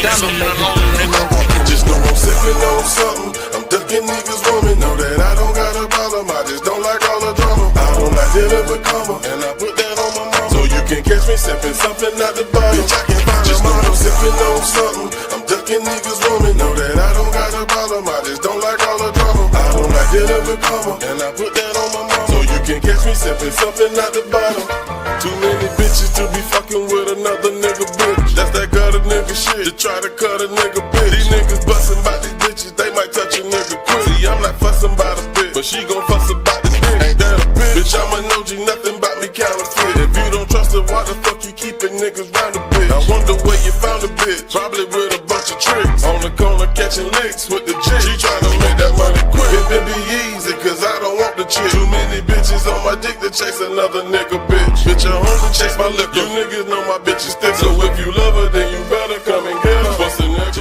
Just know I'm sipping on something. I'm ducking niggas woman. Know that I don't got a problem. I just don't like all the drama. I don't like dealing with karma, and I put that on my mama. So you can catch me sipping something out the bottle. Bitch, I can find just know I'm sipping on something. I'm ducking niggas woman. Know that I don't got a problem. I just don't like all the drama. I don't like dealing with karma, and I put that on my mama. So you can catch me sipping something out the bottle. Too many bitches to be fucking with another nigga bitch. That's that gutter nigga shit. To try to cut a nigga bitch. These niggas bustin' by these bitches, they might touch a nigga quick. See, I'm not fussin' by the bitch, but she gon' fuss about this bitch. Ain't that a bitch? Bitch, I'm a no-G, nothing about me counterfeit. If you don't trust her, why the fuck you keepin' niggas round the bitch? I wonder where you found a bitch. Probably with a bunch of tricks. On the corner catching licks with the chick. She tryna make that money quick. It be easy, cause I don't want the chick. Too many bitches on my dick to chase another nigga bitch. Bitch, I only chase my liquor. You niggas know my bitch is thick. So if you love her, then you better come and get her. What's the nigga?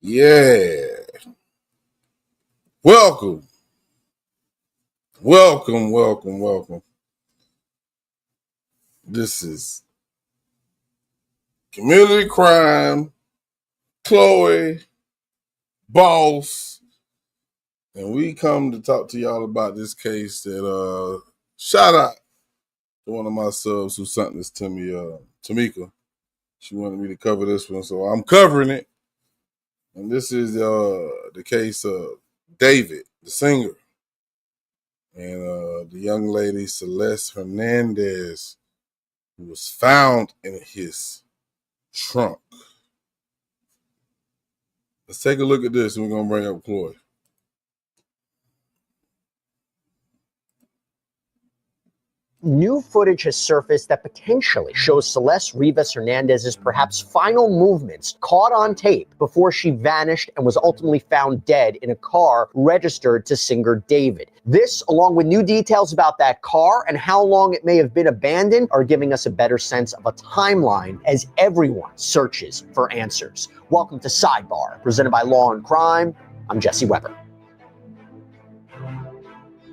Yeah. Welcome. This is Community Crime, Chloe, Boss, and we come to talk to y'all about this case that shout out to one of my subs who sent this to me, Tamika. She wanted me to cover this one, so I'm covering it. And this is the case of David, the singer, and the young lady Celeste Hernandez, who was found in his trunk. Let's take a look at this, and we're gonna bring up Chloe. New footage has surfaced that potentially shows Celeste Rivas Hernandez's perhaps final movements caught on tape before she vanished and was ultimately found dead in a car registered to singer David. This, along with new details about that car and how long it may have been abandoned, are giving us a better sense of a timeline as everyone searches for answers. Welcome to Sidebar, presented by Law and Crime. I'm Jesse Weber.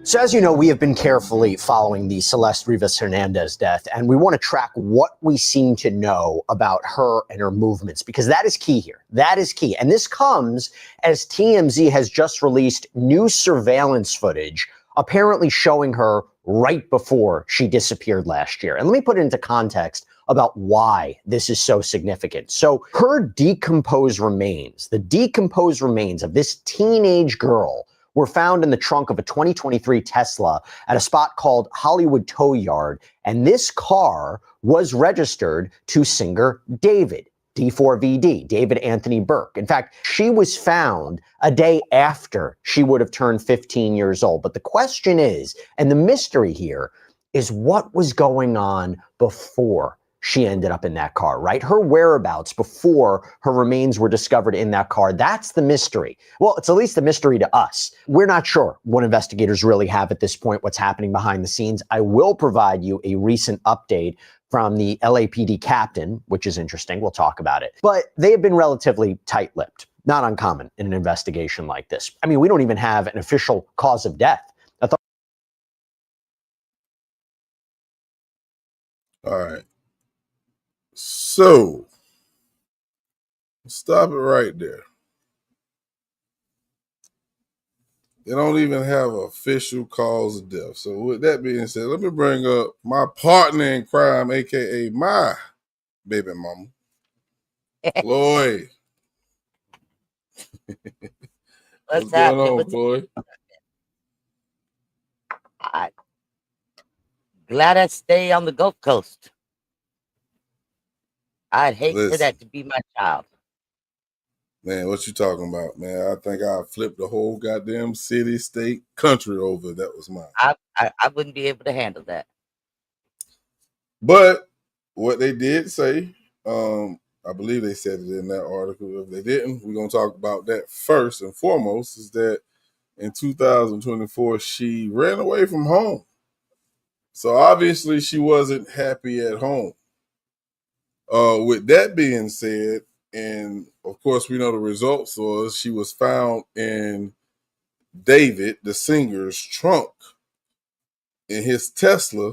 So as you know, we have been carefully following the Celeste Rivas Hernandez death, and we want to track what we seem to know about her and her movements, because that is key here. That is key. And this comes as TMZ has just released new surveillance footage, apparently showing her right before she disappeared last year. And let me put it into context about why this is so significant. So her decomposed remains, the decomposed remains of this teenage girl, were found in the trunk of a 2023 Tesla at a spot called Hollywood Tow Yard. And this car was registered to singer David, D4VD, David Anthony Burke. In fact, she was found a day after she would have turned 15 years old. But the question is, and the mystery here, is what was going on before she ended up in that car, right? Her whereabouts before her remains were discovered in that car. That's the mystery. Well, it's at least a mystery to us. We're not sure what investigators really have at this point, what's happening behind the scenes. I will provide you a recent update from the LAPD captain, which is interesting. We'll talk about it. But they have been relatively tight-lipped. Not uncommon in an investigation like this. I mean, we don't even have an official cause of death. All right. So, stop it right there. They don't even have an official cause of death. So, with that being said, let me bring up my partner in crime, aka my baby mama, Chloe. What's going on, Chloe? Glad I stay on the Gulf Coast. I'd hate for that to be my child. Man, what you talking about, man? I think I flipped the whole goddamn city, state, country over. That was mine. I wouldn't be able to handle that. But what they did say, I believe they said it in that article. If they didn't, we're going to talk about that first and foremost, is that in 2024, she ran away from home. So obviously she wasn't happy at home. With that being said, and of course we know the results was she was found in David, the singer's trunk in his Tesla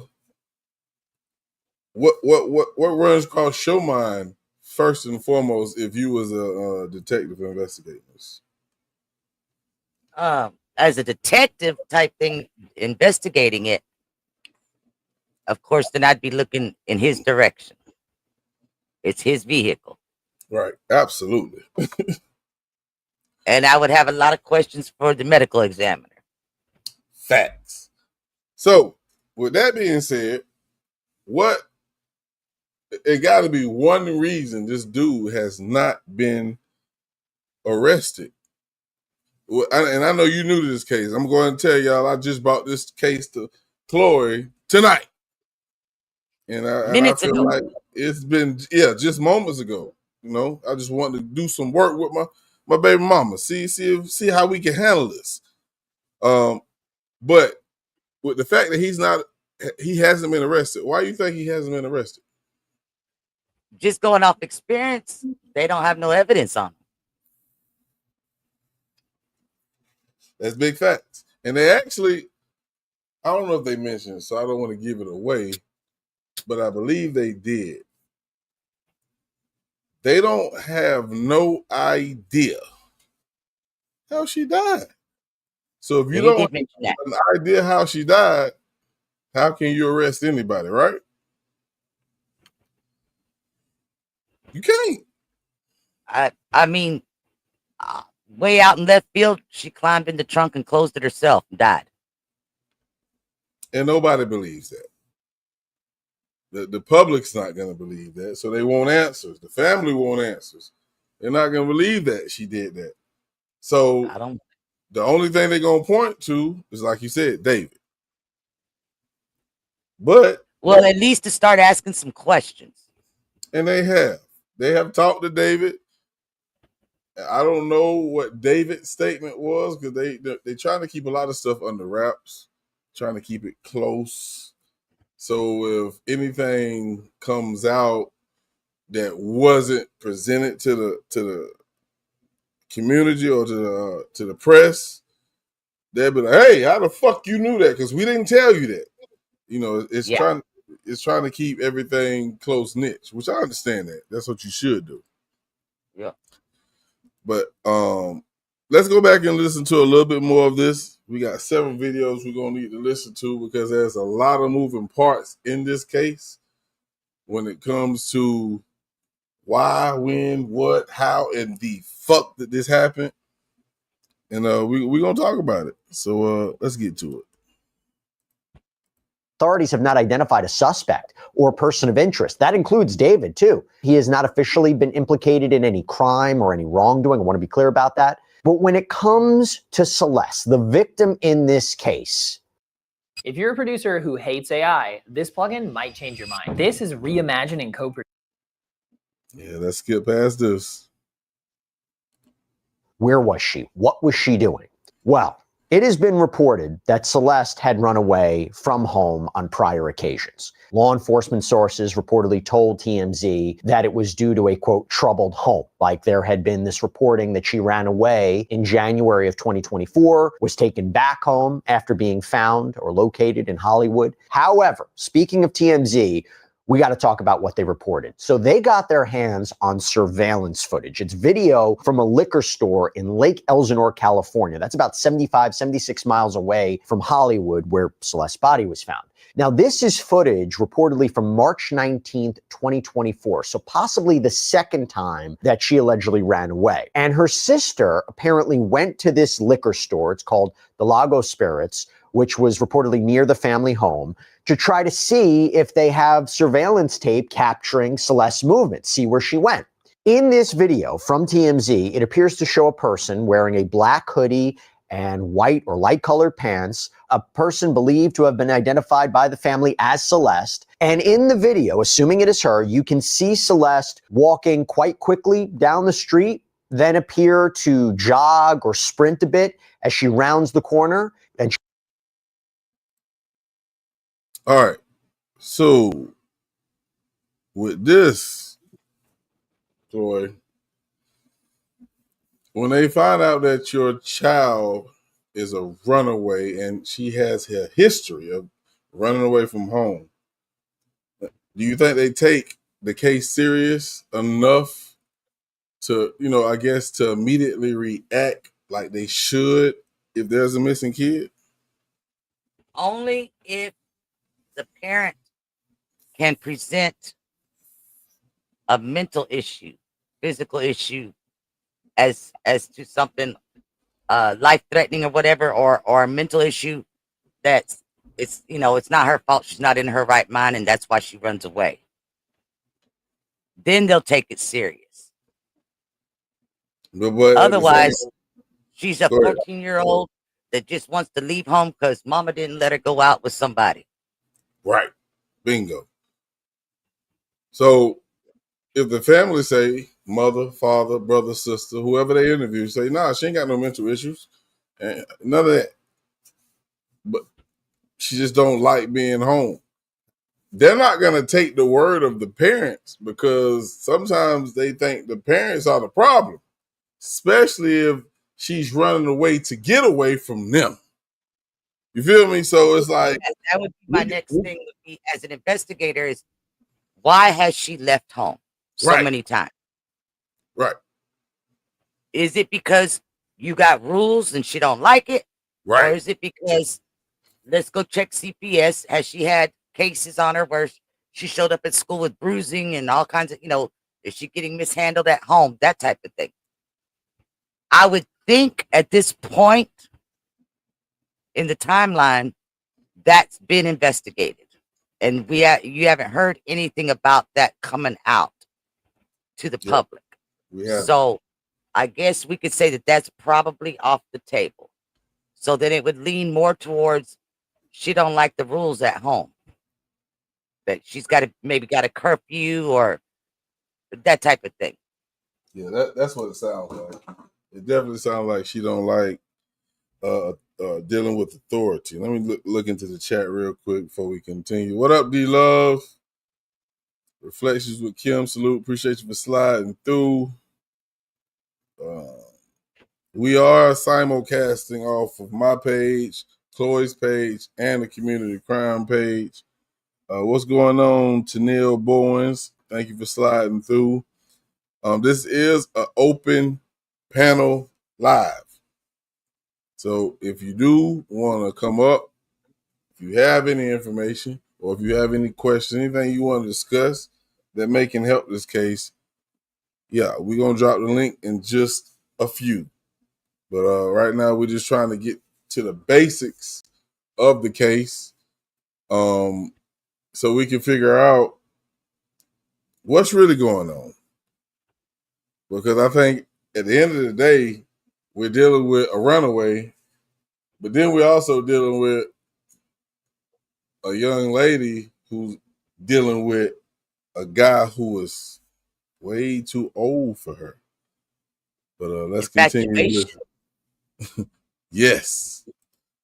what runs across your mind first and foremost if you was a detective investigating this? As a detective type thing, investigating it, of course, then I'd be looking in his direction. It's his vehicle. Right, absolutely. And I would have a lot of questions for the medical examiner. Facts. So, with that being said, it got to be one reason this dude has not been arrested. And I know you new to this case. I'm going to tell y'all I just brought this case to Chloe tonight. And I Minutes feel ago. like it's been, just moments ago. You know, I just wanted to do some work with my baby mama. See how we can handle this. But with the fact that he hasn't been arrested, why do you think he hasn't been arrested? Just going off experience, they don't have no evidence on him. That's big facts. And they actually, I don't know if they mentioned it, so I don't want to give it away, but I believe they did. They don't have no idea how she died. So if you don't have an idea how she died, how can you arrest anybody, right? You can't. I mean, way out in left field, she climbed in the trunk and closed it herself and died. And nobody believes that. The public's not going to believe that, so they want answers. The family want answers. They're not going to believe that she did that. So the only thing they're going to point to is, like you said, David. But well, at least to start asking some questions. And they have talked to David. I don't know what David's statement was because they're trying to keep a lot of stuff under wraps, trying to keep it close. So if anything comes out that wasn't presented to the community or to the press, they'll be like, "Hey, how the fuck you knew that? Because we didn't tell you that." You know, it's trying to keep everything close niche, which I understand that. That's what you should do. Yeah. But let's go back and listen to a little bit more of this. We got several videos we're going to need to listen to because there's a lot of moving parts in this case when it comes to why, when, what, how, and the fuck that this happened. And we're going to talk about it. So let's get to it. Authorities have not identified a suspect or person of interest. That includes David, too. He has not officially been implicated in any crime or any wrongdoing. I want to be clear about that. But when it comes to Celeste, the victim in this case, if you're a producer who hates AI, this plugin might change your mind. This is reimagining co-production. Yeah, let's skip past this. Where was she? What was she doing? Well, it has been reported that Celeste had run away from home on prior occasions. Law enforcement sources reportedly told TMZ that it was due to a, quote, troubled home. Like there had been this reporting that she ran away in January of 2024, was taken back home after being found or located in Hollywood. However, speaking of TMZ, we got to talk about what they reported. So they got their hands on surveillance footage. It's video from a liquor store in Lake Elsinore, California. That's about 76 miles away from Hollywood, where Celeste's body was found. Now, this is footage reportedly from March 19th, 2024. So possibly the second time that she allegedly ran away. And her sister apparently went to this liquor store. It's called the Lago Spirits, which was reportedly near the family home, to try to see if they have surveillance tape capturing Celeste's movements, see where she went. In this video from TMZ, it appears to show a person wearing a black hoodie and white or light colored pants, a person believed to have been identified by the family as Celeste. And in the video, assuming it is her, you can see Celeste walking quite quickly down the street, then appear to jog or sprint a bit as she rounds the corner. And all right. So with this, Joy, when they find out that your child is a runaway and she has a history of running away from home, Do you think they take the case serious enough to, I guess, to immediately react like they should if there's a missing kid? Only if the parent can present a mental issue, physical issue, as to something life threatening or whatever, or a mental issue that's it's not her fault. She's not in her right mind, and that's why she runs away. Then they'll take it serious. But Otherwise, she's a go ahead. 14-year-old that just wants to leave home because mama didn't let her go out with somebody. Right. Bingo. So if the family say, mother, father, brother, sister, whoever they interview, say, nah, she ain't got no mental issues. And none of that. But she just don't like being home. They're not going to take the word of the parents because sometimes they think the parents are the problem, especially if she's running away to get away from them. You feel me? So it's like that would be my next thing would be, as an investigator, is why has she left home so many times? Right. Is it because you got rules and she don't like it? Right. Or is it because, let's go check CPS, has she had cases on her where she showed up at school with bruising and all kinds of, is she getting mishandled at home? That type of thing. I would think at this point in the timeline, that's been investigated. And you haven't heard anything about that coming out to the public. So I guess we could say that that's probably off the table. So then it would lean more towards she don't like the rules at home. That she's got a curfew or that type of thing. Yeah, that's what it sounds like. It definitely sounds like she don't like dealing with authority. Let me look into the chat real quick before we continue. What up, D-Love? Reflections with Kim. Salute. Appreciate you for sliding through. We are simulcasting off of my page, Chloe's page, and the community crime page. What's going on, Tanil Bowens? Thank you for sliding through. This is an open panel live. So if you do want to come up, if you have any information or if you have any questions, anything you want to discuss that can help this case, yeah, we're going to drop the link in just a few. But right now we're just trying to get to the basics of the case so we can figure out what's really going on. Because I think at the end of the day, we're dealing with a runaway, but then we're also dealing with a young lady who's dealing with a guy who is way too old for her. But let's continue. Yes.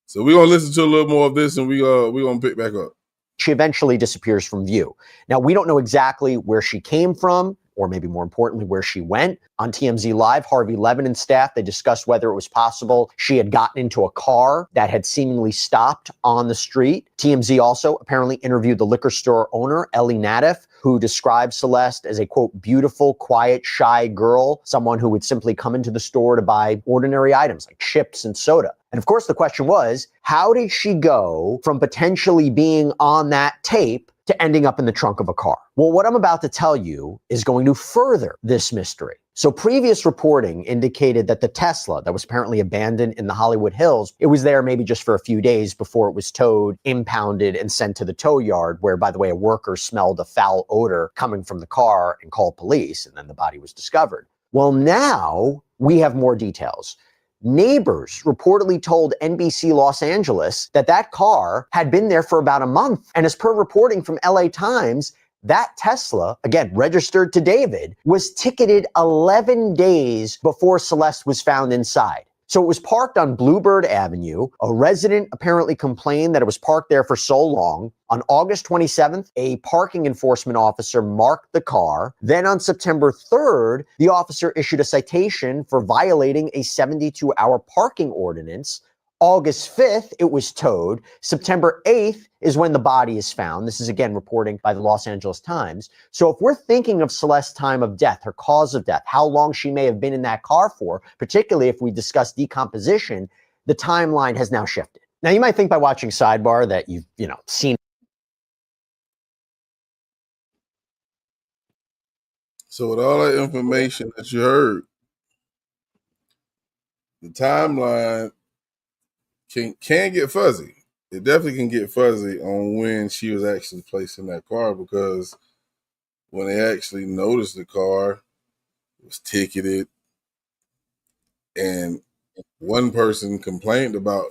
So we're going to listen to a little more of this and we're going to pick back up. She eventually disappears from view. Now, we don't know exactly where she came from, or maybe more importantly, where she went. On TMZ Live, Harvey Levin and staff, they discussed whether it was possible she had gotten into a car that had seemingly stopped on the street. TMZ also apparently interviewed the liquor store owner, Ellie Nadeff, who described Celeste as a, quote, beautiful, quiet, shy girl, someone who would simply come into the store to buy ordinary items like chips and soda. And of course, the question was, how did she go from potentially being on that tape to ending up in the trunk of a car? Well, what I'm about to tell you is going to further this mystery. So previous reporting indicated that the Tesla that was apparently abandoned in the Hollywood Hills, it was there maybe just for a few days before it was towed, impounded, and sent to the tow yard, where, by the way, a worker smelled a foul odor coming from the car and called police, and then the body was discovered. Well, now we have more details. Neighbors reportedly told NBC Los Angeles that that car had been there for about a month. And as per reporting from LA Times, that Tesla, again, registered to David, was ticketed 11 days before Celeste was found inside. So it was parked on Bluebird Avenue. A resident apparently complained that it was parked there for so long. On August 27th, a parking enforcement officer marked the car. Then on September 3rd, the officer issued a citation for violating a 72-hour parking ordinance. August 5th, it was towed. September 8th is when the body is found. This is again reporting by the Los Angeles Times. So if we're thinking of Celeste's time of death, her cause of death, how long she may have been in that car for, particularly if we discuss decomposition, the timeline has now shifted. Now, you might think by watching Sidebar that you've, seen. So with all that information that you heard, the timeline can get fuzzy. It definitely can get fuzzy on when she was actually placed in that car, because when they actually noticed the car, it was ticketed, and one person complained about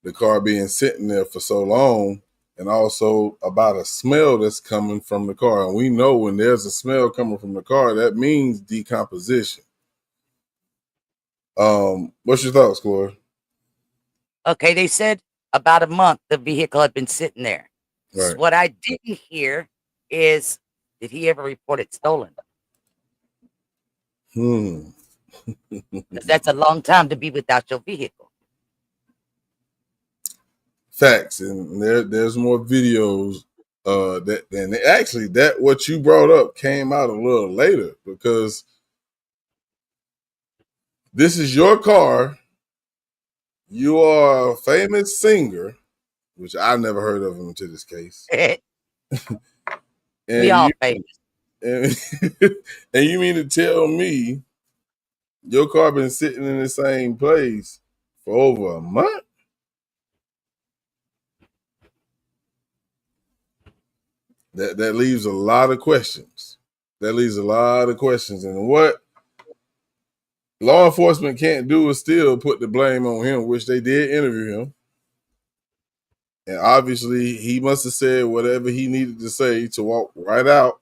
the car being sitting there for so long, and also about a smell that's coming from the car. And we know when there's a smell coming from the car, that means decomposition. What's your thoughts, Corey? Okay, they said about a month the vehicle had been sitting there. Right. What I didn't hear is, did he ever report it stolen? 'Cause that's a long time to be without your vehicle. Facts, and there's more videos that what you brought up came out a little later, because this is your car. You are a famous singer, which I never heard of him to this case. We all famous. And, and you mean to tell me your car been sitting in the same place for over a month? That leaves a lot of questions. And what law enforcement can't do is still put the blame on him, which they did interview him. And obviously he must have said whatever he needed to say to walk right out,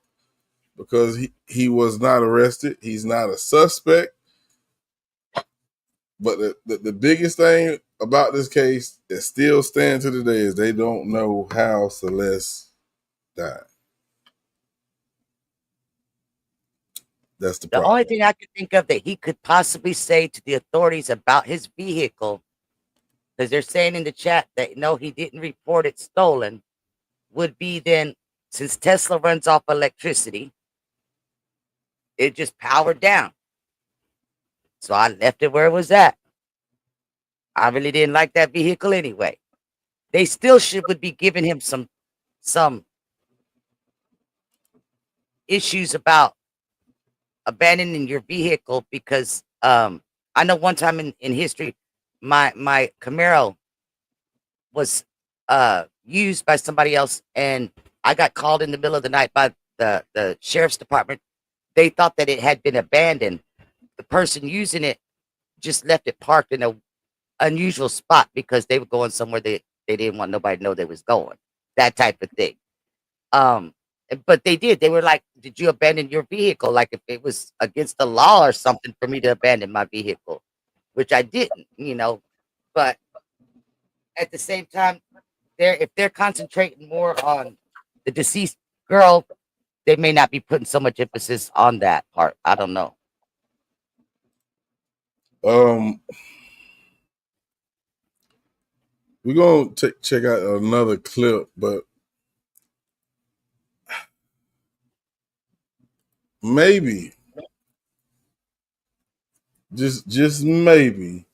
because he was not arrested. He's not a suspect. But the biggest thing about this case that still stands to today is they don't know how Celeste died. That's the problem. The only thing I could think of that he could possibly say to the authorities about his vehicle, because they're saying in the chat that no, he didn't report it stolen, would be then, since Tesla runs off electricity, it just powered down. So I left it where it was at. I really didn't like that vehicle anyway. They still would be giving him some issues about abandoning your vehicle, because I know one time in history, my Camaro was used by somebody else, and I got called in the middle of the night by the sheriff's department. They thought that it had been abandoned. The person using it just left it parked in an unusual spot because they were going somewhere they didn't want nobody to know they was going. That type of thing. But they did. They were like, did you abandon your vehicle? Like if it was against the law or something for me to abandon my vehicle, which I didn't, But at the same time, if they're concentrating more on the deceased girl, they may not be putting so much emphasis on that part. I don't know. We're going to check out another clip, but maybe, just maybe,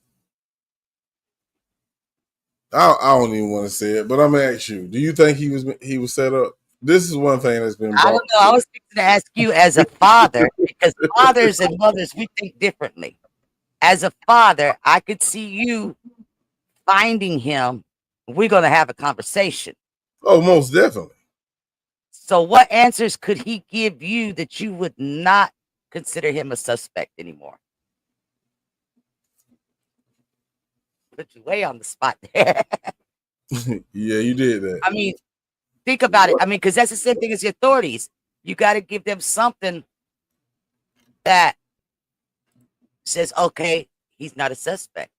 I don't even want to say it, but I'm gonna ask you: do you think he was set up? This is one thing that's been. I don't know. I was thinking to ask you as a father, because fathers and mothers, we think differently. As a father, I could see you finding him. We're gonna have a conversation. Oh, most definitely. So, what answers could he give you that you would not consider him a suspect anymore? Put you way on the spot there. Yeah, you did that. I mean, think about it. I mean, because that's the same thing as the authorities. You got to give them something that says, okay, he's not a suspect.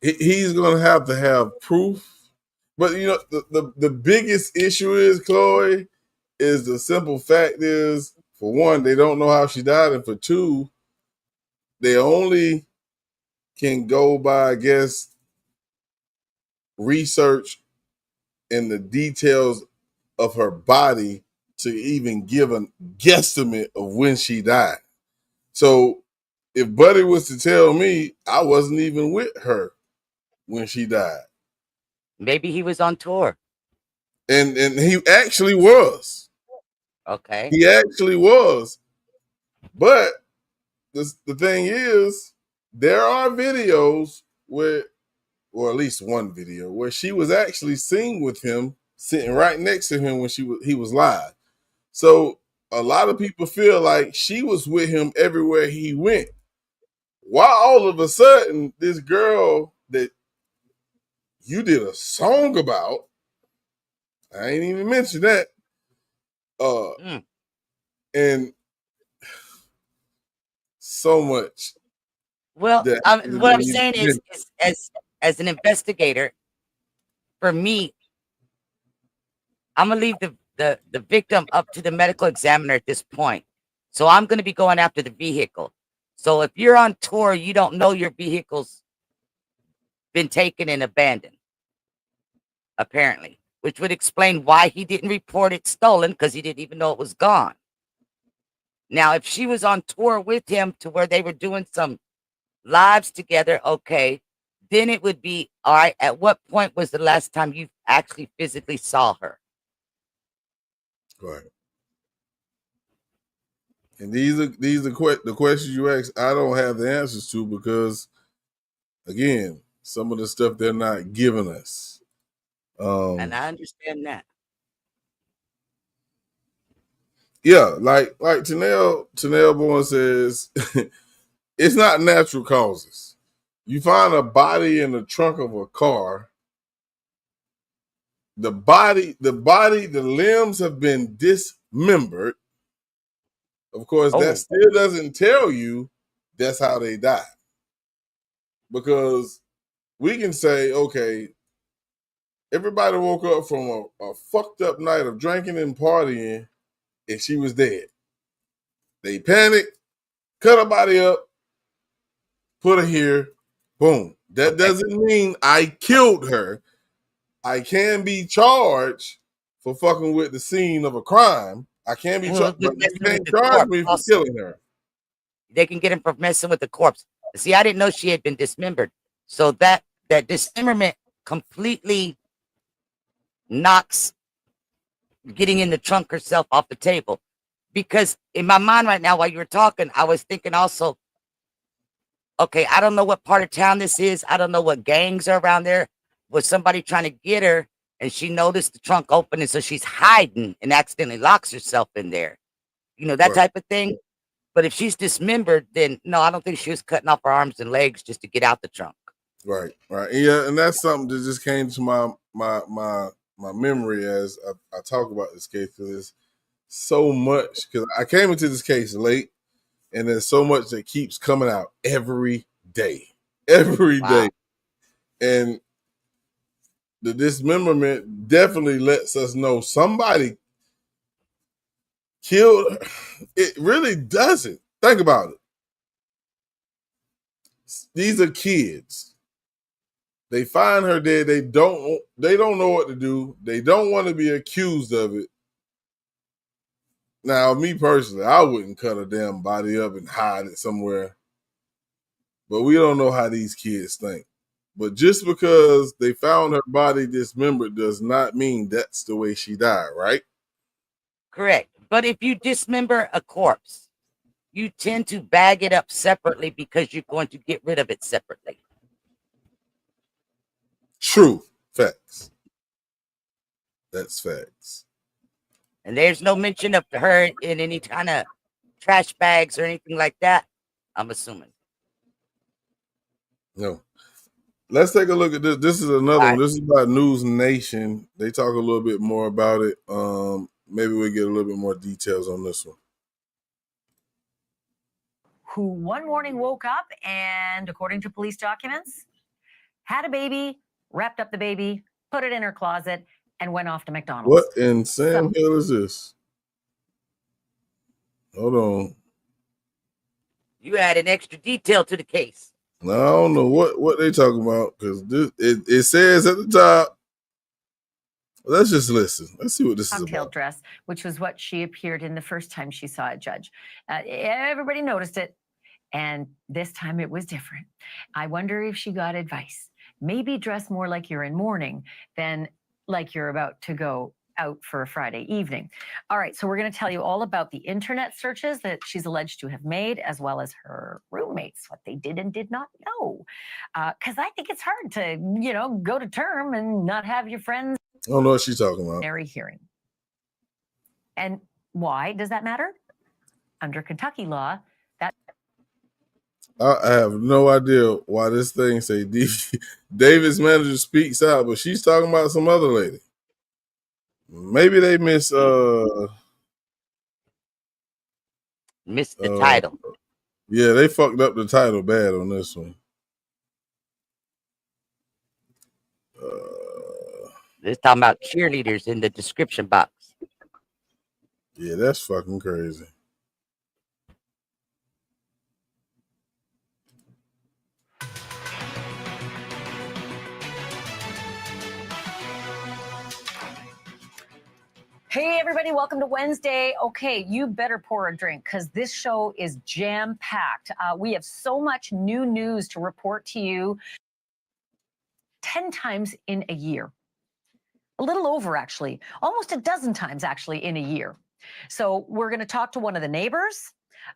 He's going to have proof. But, the biggest issue is, Chloe, is the simple fact is, for one, they don't know how she died. And for two, they only can go by, I guess, research in the details of her body to even give a guesstimate of when she died. So if Buddy was to tell me I wasn't even with her when she died, Maybe he was on tour. and he actually was, Okay. he actually was, but the thing is, there are videos where, or at least one video where she was actually seen with him sitting right next to him when he was live. So a lot of people feel like she was with him everywhere he went. Why all of a sudden this girl that you did a song about, I ain't even mentioned that, and so much Well, that what I'm saying is as an investigator, for me, I'm gonna leave the victim up to the medical examiner at this point. So I'm gonna be going after the vehicle. So if you're on tour, you don't know your vehicle's been taken and abandoned, apparently, which would explain why he didn't report it stolen because he didn't even know it was gone. Now, if she was on tour with him to where they were doing some lives together, okay, then it would be all right. At what point was the last time you actually physically saw her? right. And these are the questions you ask. I don't have the answers to because, again, some of the stuff they're not giving us. And I understand that. Yeah, like Tanel Bourne says, it's not natural causes. You find a body in the trunk of a car. The limbs have been dismembered. Of course, that still doesn't tell you that's how they died. Because we can say, okay, everybody woke up from a fucked up night of drinking and partying, and she was dead. They panicked, cut her body up, put her here, boom. That doesn't mean I killed her. I can be charged for fucking with the scene of a crime. I can be charged, but you can't charge me for killing her. They can get him for messing with the corpse. See, I didn't know she had been dismembered. So that dismemberment completely knocks getting in the trunk herself off the table. Because in my mind right now, while you were talking, I was thinking also, okay, I don't know what part of town this is. I don't know what gangs are around there. Was somebody trying to get her and she noticed the trunk open and so she's hiding and accidentally locks herself in there? You know, that type of thing. But if she's dismembered, then no, I don't think she was cutting off her arms and legs just to get out the trunk. Right. Yeah, and that's something that just came to my memory as I talk about this case, because there's so much. Because I came into this case late, and there's so much that keeps coming out every day, and the dismemberment definitely lets us know somebody killed her. It really doesn't. Think about it. These are kids. They find her dead. They don't know what to do. They don't want to be accused of it. Now, me personally, I wouldn't cut a damn body up and hide it somewhere. But we don't know how these kids think. But just because they found her body dismembered does not mean that's the way she died, right? Correct. But if you dismember a corpse, you tend to bag it up separately because you're going to get rid of it separately. True. Facts. That's facts. And there's no mention of her in any kind of trash bags or anything like that, I'm assuming. No. Let's take a look at this. This is another one. This is about News Nation. They talk a little bit more about it. Maybe we'll get a little bit more details on this one. Who one morning woke up and, according to police documents, had a baby, wrapped up the baby, put it in her closet, and went off to McDonald's. What in Sam Hill is this? Hold on. You add an extra detail to the case. Now, I don't know what they talking about because it says at the top. Let's just listen. Let's see what this is cocktail about. dress, which was what she appeared in the first time she saw a judge. Everybody noticed it, and this time it was different. I wonder if she got advice. Maybe dress more like you're in mourning than like you're about to go out for a Friday evening. All right, so we're going to tell you all about the internet searches that she's alleged to have made, as well as her roommates, what they did and did not know. Because I think it's hard to, go to term and not have your friends. I don't know what she's talking about. Hearing. And why does that matter? Under Kentucky law, that I have no idea why this thing say David's manager speaks out, but she's talking about some other lady. Maybe they missed the title. Yeah, they fucked up the title bad on this one. They're talking about cheerleaders in the description box. Yeah, that's fucking crazy. Hey, everybody, welcome to Wednesday. Okay, you better pour a drink because this show is jam-packed. We have so much new news to report to you 10 times in a year. A little over, actually. Almost a dozen times, actually, in a year. So we're going to talk to one of the neighbors.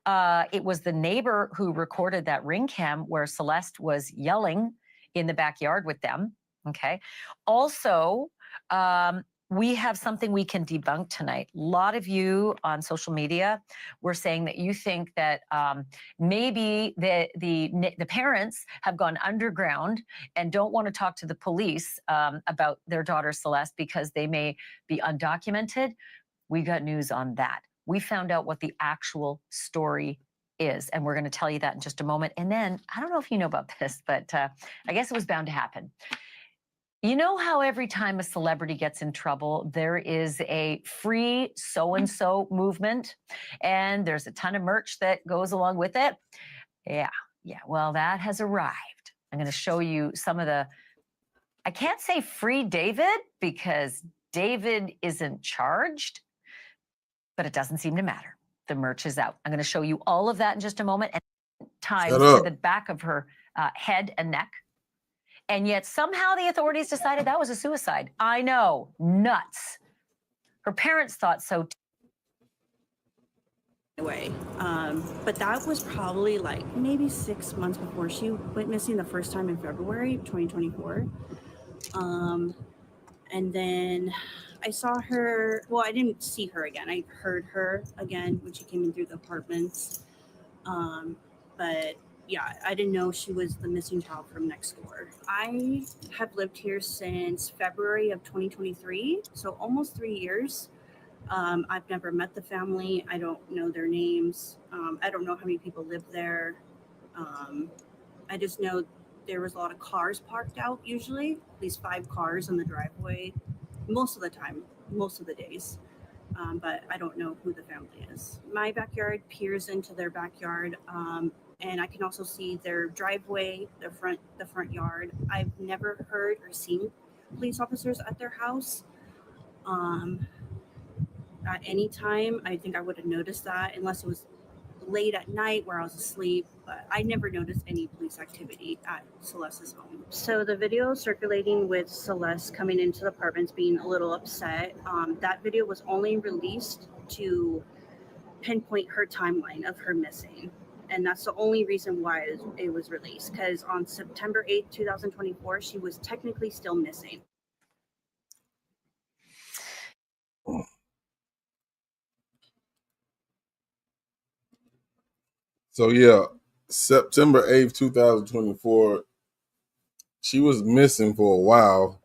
It was the neighbor who recorded that ring cam where Celeste was yelling in the backyard with them. Okay. Also, we have something we can debunk tonight. A lot of you on social media were saying that you think that maybe the parents have gone underground and don't want to talk to the police about their daughter Celeste because they may be undocumented. We got news on that. We found out what the actual story is, and we're going to tell you that in just a moment. And then, I don't know if you know about this, but I guess it was bound to happen. You know how every time a celebrity gets in trouble, there is a free so-and-so movement, and there's a ton of merch that goes along with it? Yeah, well, that has arrived. I'm going to show you some of the, I can't say free David because David isn't charged, but it doesn't seem to matter. The merch is out. I'm going to show you all of that in just a moment, and ties to the back of her head and neck. And yet somehow the authorities decided that was a suicide. I know, nuts. Her parents thought so too. But that was probably like maybe 6 months before she went missing the first time in February 2024. And then I saw her, well, I didn't see her again. I heard her again when she came in through the apartments. But yeah, I didn't know she was the missing child from next door. I have lived here since February of 2023, so almost 3 years. I've never met the family. I don't know their names. I don't know how many people live there. I just know there was a lot of cars parked out, usually, at least 5 cars in the driveway, most of the time, most of the days. But I don't know who the family is. My backyard peers into their backyard. And I can also see their driveway, the front yard. I've never heard or seen police officers at their house. At any time, I think I would have noticed that, unless it was late at night where I was asleep. But I never noticed any police activity at Celeste's home. So the video circulating with Celeste coming into the apartments being a little upset, that video was only released to pinpoint her timeline of her missing. And that's the only reason why it was released, because on September 8th, 2024, she was technically still missing. So, yeah, September 8th, 2024, she was missing for a while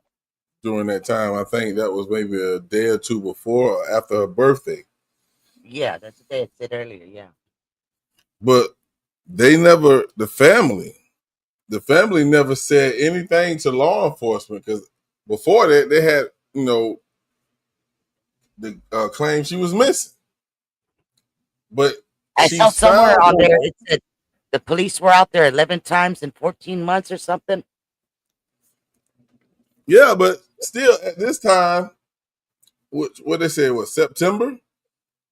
during that time. I think that was maybe a day or two before or after her birthday. Yeah, that's what they said earlier, yeah. But the family never said anything to law enforcement, because before that they had, the claim she was missing. But I saw somewhere on there it said The police were out there 11 times in 14 months or something. Yeah, but still at this time, what they said was September.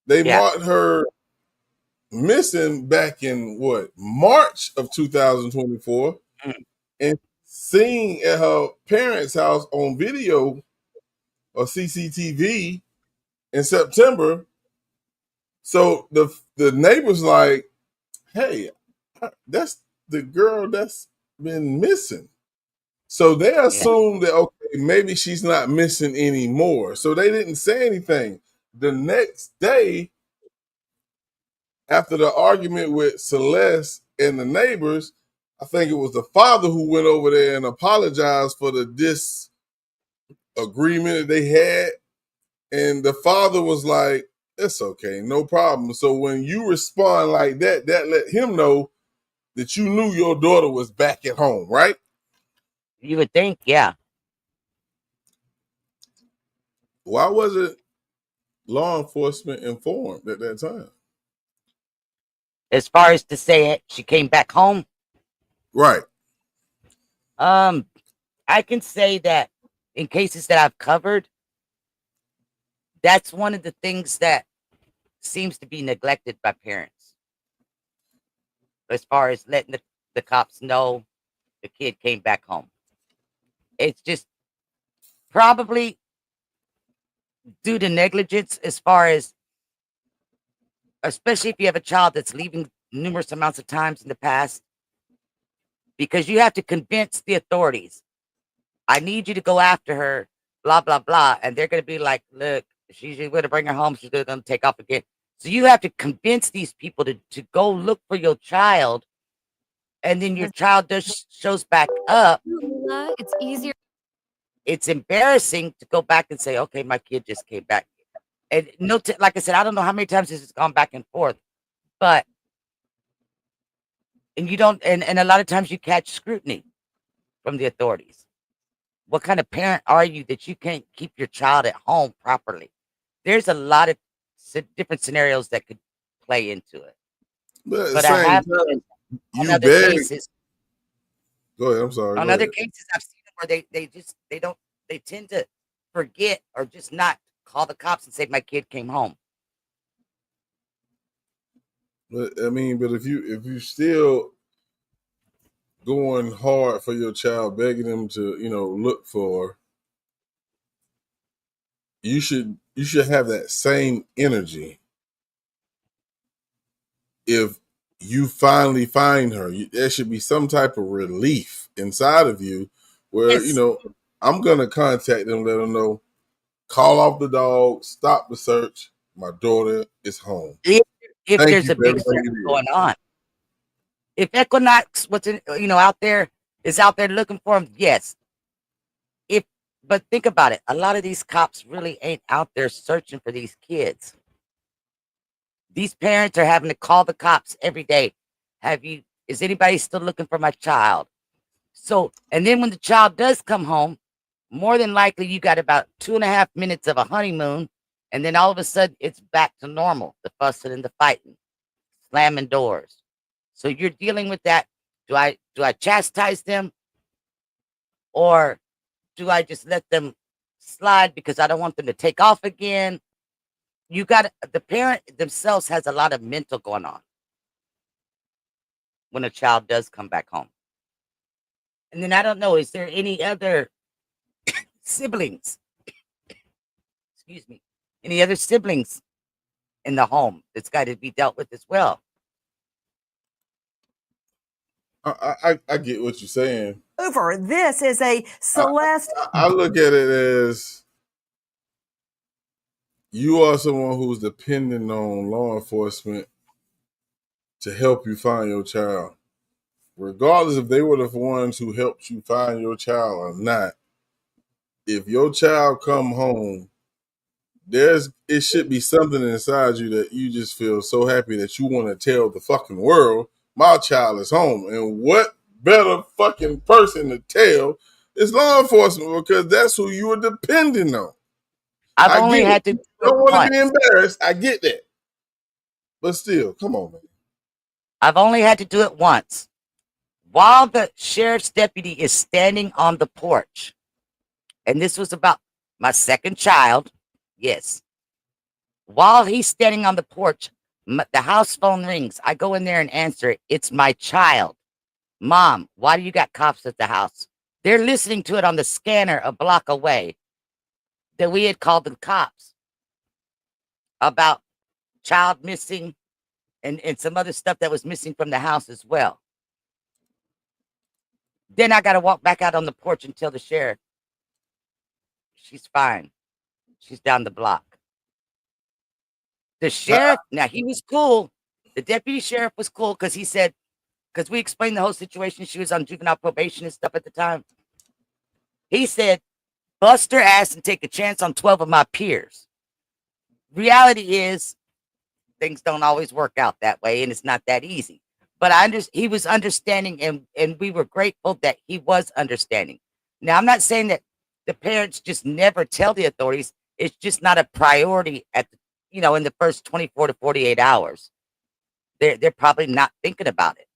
They Yeah. marked her missing back in what, March of 2024, Mm. and seen at her parents' house on video or CCTV in September. So the neighbors like, hey, that's the girl that's been missing. So they Yeah. assumed that, okay, maybe she's not missing anymore. So they didn't say anything. The next day, after the argument with Celeste and the neighbors, I think it was the father who went over there and apologized for the disagreement that they had. And the father was like, it's okay, no problem. So when you respond like that, that let him know that you knew your daughter was back at home, right? You would think, yeah. Why wasn't law enforcement informed at that time? As far as to say it, she came back home. Right. I can say that in cases that I've covered, that's one of the things that seems to be neglected by parents. As far as letting the cops know the kid came back home. It's just probably due to negligence, as far as, especially if you have a child that's leaving numerous amounts of times in the past, because you have to convince the authorities, I need you to go after her, blah, blah, blah. And they're going to be like, look, she's going to bring her home. She's going to take off again. So you have to convince these people to go look for your child. And then your child just shows back up. It's easier. It's embarrassing to go back and say, okay, my kid just came back. And like I said, I don't know how many times this has gone back and forth, but, and you don't, and a lot of times you catch scrutiny from the authorities. What kind of parent are you that you can't keep your child at home properly? There's a lot of different scenarios that could play into it. But at the But I same have time, on you other begged. cases, Go ahead. I'm sorry. on Go other ahead. cases I've seen where they tend to forget or just not call the cops and say my kid came home. But I mean, but if you still going hard for your child, begging them to, look for, you should have that same energy if you finally find her. There should be some type of relief inside of you where, Yes. I'm gonna contact them, let them know, call off the dog, stop the search. My daughter is home. If Thank there's you a for big everything search you did. going on. If Equinox, out there is out there looking for him, yes. But think about it. A lot of these cops really ain't out there searching for these kids. These parents are having to call the cops every day. Is anybody still looking for my child? So, and then when the child does come home, more than likely you got about 2.5 minutes of a honeymoon, and then all of a sudden it's back to normal. The fussing and the fighting, slamming doors. So you're dealing with that. Do I chastise them, or do I just let them slide because I don't want them to take off again? The parent themselves has a lot of mental going on when a child does come back home. And then I don't know, is there any other siblings? Excuse me. Any other siblings in the home that's got to be dealt with as well? I get what you're saying. Over. This is a Celeste. I look at it as you are someone who's depending on law enforcement to help you find your child. Regardless if they were the ones who helped you find your child or not, if your child come home, it should be something inside you that you just feel so happy that you want to tell the fucking world, my child is home. And what better fucking person to tell is law enforcement, because that's who you are depending on. I've I only get had it. to You don't want to be once. embarrassed. I get that. But still, come on, man. I've only had to do it once. While the sheriff's deputy is standing on the porch, and this was about my second child, yes. While he's standing on the porch, the house phone rings. I go in there and answer it. It's my child. Mom, why do you got cops at the house? They're listening to it on the scanner a block away that we had called the cops about child missing and some other stuff that was missing from the house as well. Then I got to walk back out on the porch and tell the sheriff, she's fine. She's down the block. The sheriff, now he was cool. The deputy sheriff was cool because he said, because we explained the whole situation. She was on juvenile probation and stuff at the time. He said, bust her ass and take a chance on 12 of my peers. Reality is, things don't always work out that way, and it's not that easy. But he was understanding, and we were grateful that he was understanding. Now, I'm not saying that the parents just never tell the authorities. It's just not a priority at the, in the first 24 to 48 hours. They're probably not thinking about it.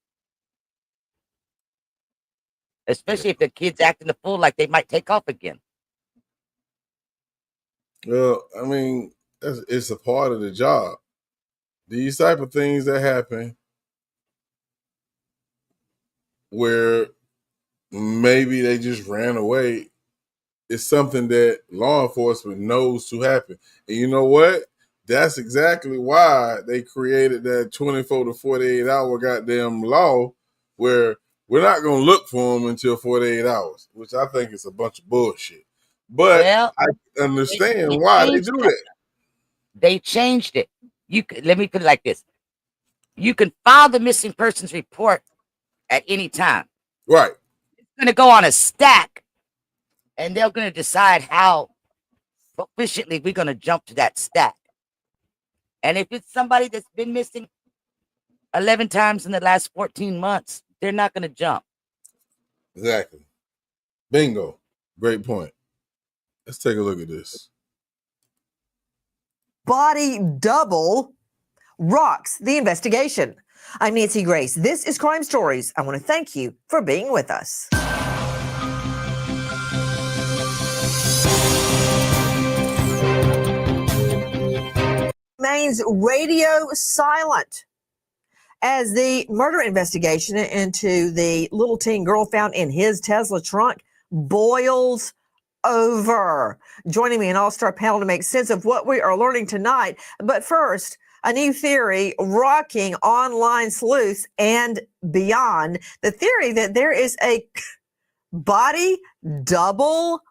Especially if the kid's acting a fool, like they might take off again. Well, I mean, it's a part of the job. These type of things that happen where maybe they just ran away is something that law enforcement knows to happen. And you know what? That's exactly why they created that 24 to 48 hour goddamn law where we're not going to look for them until 48 hours, which I think is a bunch of bullshit. But Well, I understand why they do that. They changed it. Let me put it like this. You can file the missing persons report at any time. Right. It's going to go on a stack, and they're going to decide how efficiently we're going to jump to that stack. And if it's somebody that's been missing 11 times in the last 14 months, they're not going to jump. Exactly. Bingo. Great point. Let's take a look at this. Body double rocks the investigation. I'm Nancy Grace. This is Crime Stories. I want to thank you for being with us. Remains radio silent as the murder investigation into the little teen girl found in his Tesla trunk boils over. Joining me an all-star panel to make sense of what we are learning tonight. But first, a new theory rocking online sleuths and beyond. The theory that there is a body double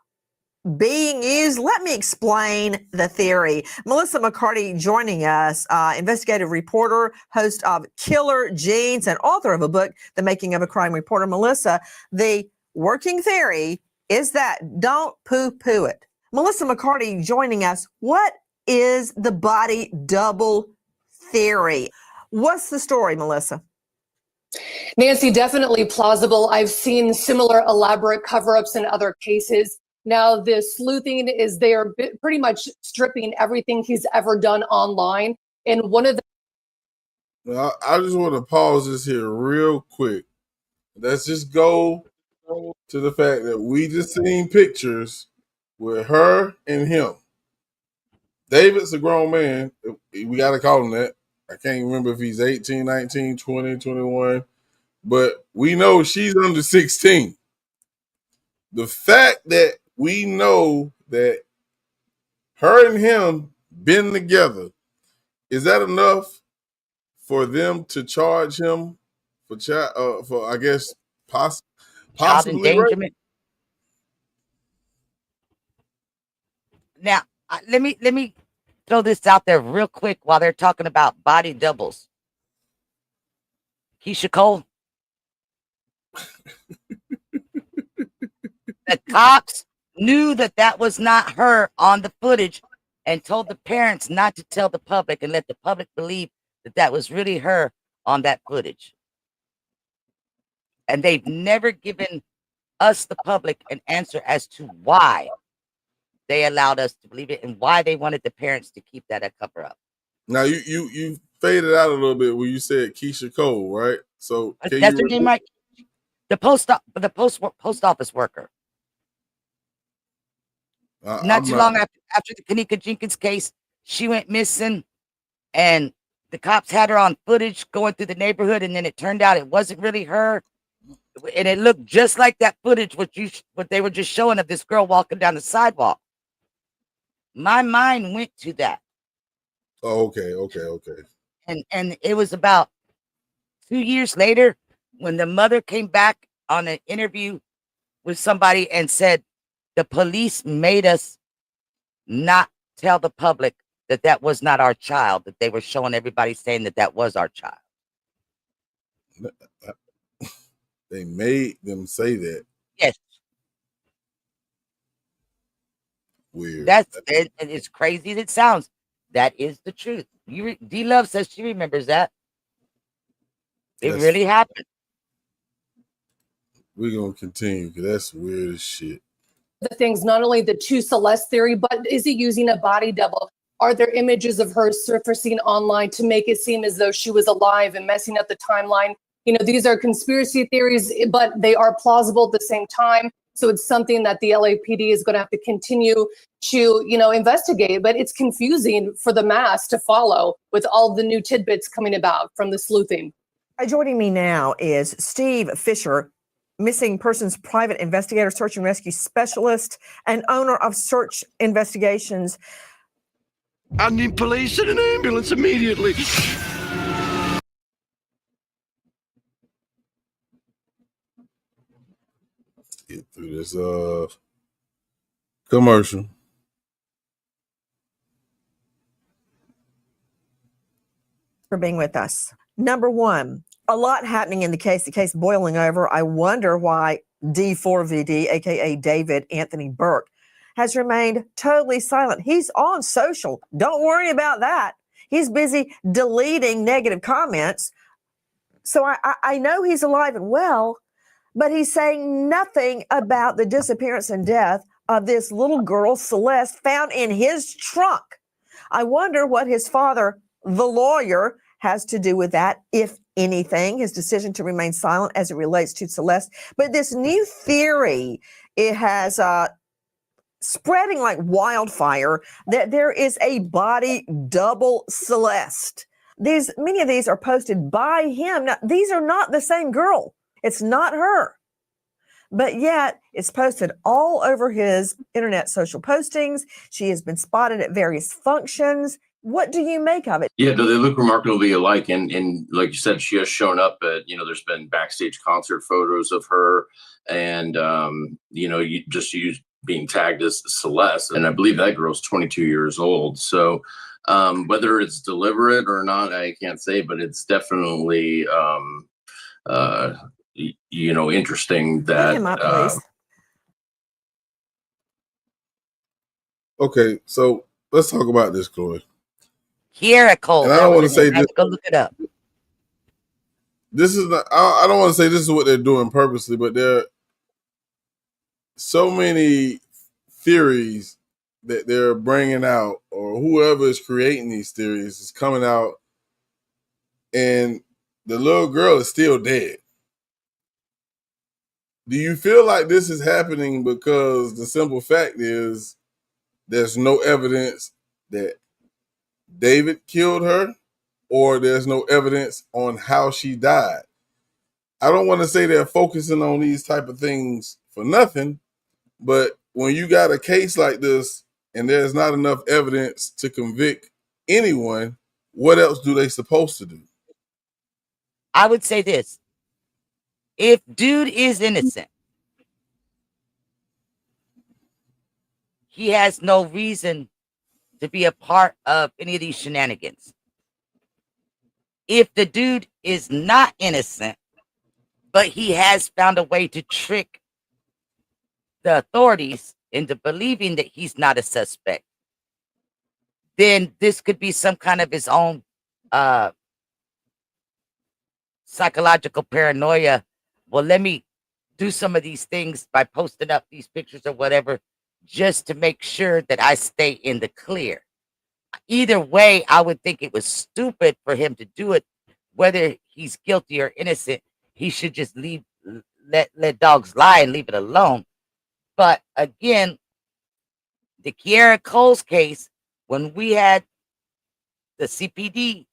being used. Let me explain the theory. Melissa McCarty joining us, investigative reporter, host of Killer Genes, and author of a book, The Making of a Crime Reporter. Melissa, the working theory is that don't poo-poo it. Melissa McCarty joining us. What is the body double theory? What's the story, Melissa? Nancy, definitely plausible. I've seen similar elaborate cover-ups in other cases. Now, the sleuthing is they are pretty much stripping everything he's ever done online. And one of the... Well, I just want to pause this here real quick. Let's just go to the fact that we just seen pictures with her and him. David's a grown man. We got to call him that. I can't remember if he's 18, 19, 20, 21. But we know she's under 16. The fact that we know that her and him been together, is that enough for them to charge him for I guess Child possibly endangerment. Rape? Now, let me throw this out there real quick while they're talking about body doubles. Keisha Cole. The cops knew that was not her on the footage and told the parents not to tell the public and let the public believe that was really her on that footage. And they've never given us, the public, an answer as to why they allowed us to believe it and why they wanted the parents to keep that a cover up. Now you faded out a little bit when you said Keisha Cole, right? So can That's you her name, right? The post office worker. Not I'm too not long after the Kanika Jenkins case, she went missing, and the cops had her on footage going through the neighborhood, and then it turned out it wasn't really her, and it looked just like that footage what they were just showing of this girl walking down the sidewalk. My mind went to that. Oh, okay. And it was about 2 years later when the mother came back on an interview with somebody and said the police made us not tell the public that was not our child, that they were showing everybody saying that was our child. They made them say that. Yes. Weird. That's it. And it's crazy as it sounds. That is the truth. D Love says she remembers that. It really happened. We're gonna continue because that's weird as shit. The things, not only the two Celeste theory, but is he using a body double? Are there images of her surfacing online to make it seem as though she was alive and messing up the timeline? You know, these are conspiracy theories, but they are plausible at the same time. So it's something that the LAPD is going to have to continue to, investigate. But it's confusing for the mass to follow with all the new tidbits coming about from the sleuthing. Joining me now is Steve Fisher, missing persons private investigator, search and rescue specialist, and owner of Search Investigations. I need police and an ambulance immediately. Get through this commercial. For being with us. Number one, a lot happening in the case boiling over. I wonder why D4VD, aka David Anthony Burke, has remained totally silent. He's on social. Don't worry about that. He's busy deleting negative comments. So I know he's alive and well, but he's saying nothing about the disappearance and death of this little girl, Celeste, found in his trunk. I wonder what his father, the lawyer, has to do with that, if anything, his decision to remain silent as it relates to Celeste. But this new theory, it has spreading like wildfire that there is a body double Celeste. Many of these are posted by him. Now, these are not the same girl. It's not her. But yet it's posted all over his internet social postings. She has been spotted at various functions. What do you make of it? Yeah, no, they look remarkably alike. And like you said, she has shown up at, there's been backstage concert photos of her and, you just use being tagged as Celeste. And I believe that girl's 22 years old. So whether it's deliberate or not, I can't say, but it's definitely, interesting that. Bring him up, please. Okay, so let's talk about this, Chloe. Kiera Cole. And I don't want to say this. Go look it up. This is not. I don't want to say this is what they're doing purposely, but there are so many theories that they're bringing out, or whoever is creating these theories is coming out, and the little girl is still dead. Do you feel like this is happening because the simple fact is there's no evidence that David killed her, or there's no evidence on how she died? I don't want to say they're focusing on these type of things for nothing, but when you got a case like this and there's not enough evidence to convict anyone, what else do they supposed to do? I would say this. If dude is innocent, he has no reason to be a part of any of these shenanigans. If the dude is not innocent, but he has found a way to trick the authorities into believing that he's not a suspect, then this could be some kind of his own psychological paranoia. Well, let me do some of these things by posting up these pictures or whatever, just to make sure that I stay in the clear. either way, I would think it was stupid for him to do it. Whether he's guilty or innocent, he should just let dogs lie and leave it alone. But again, the Kiera Coles case, when we had the CPD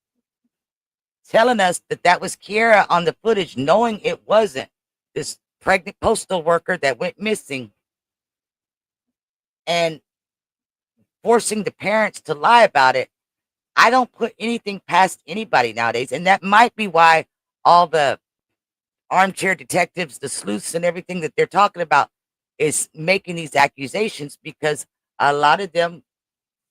telling us that that was Kiera on the footage, knowing it wasn't this pregnant postal worker that went missing, and forcing the parents to lie about it, I don't put anything past anybody nowadays. And that might be why all the armchair detectives, the sleuths, and everything that they're talking about is making these accusations, because a lot of them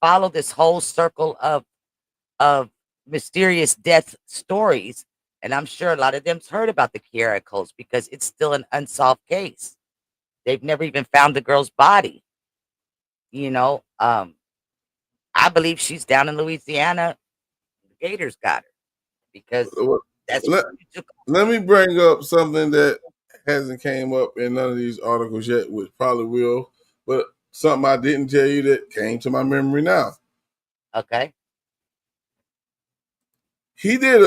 follow this whole circle of mysterious death stories. And I'm sure a lot of them's heard about the Kiera Coles because it's still an unsolved case. They've never even found the girl's body. You know, I believe she's down in Louisiana. The Gators got her because that's Let, where she took. let me bring up something that hasn't came up in none of these articles yet, which probably will, but something I didn't tell you that came to my memory now. Okay. He did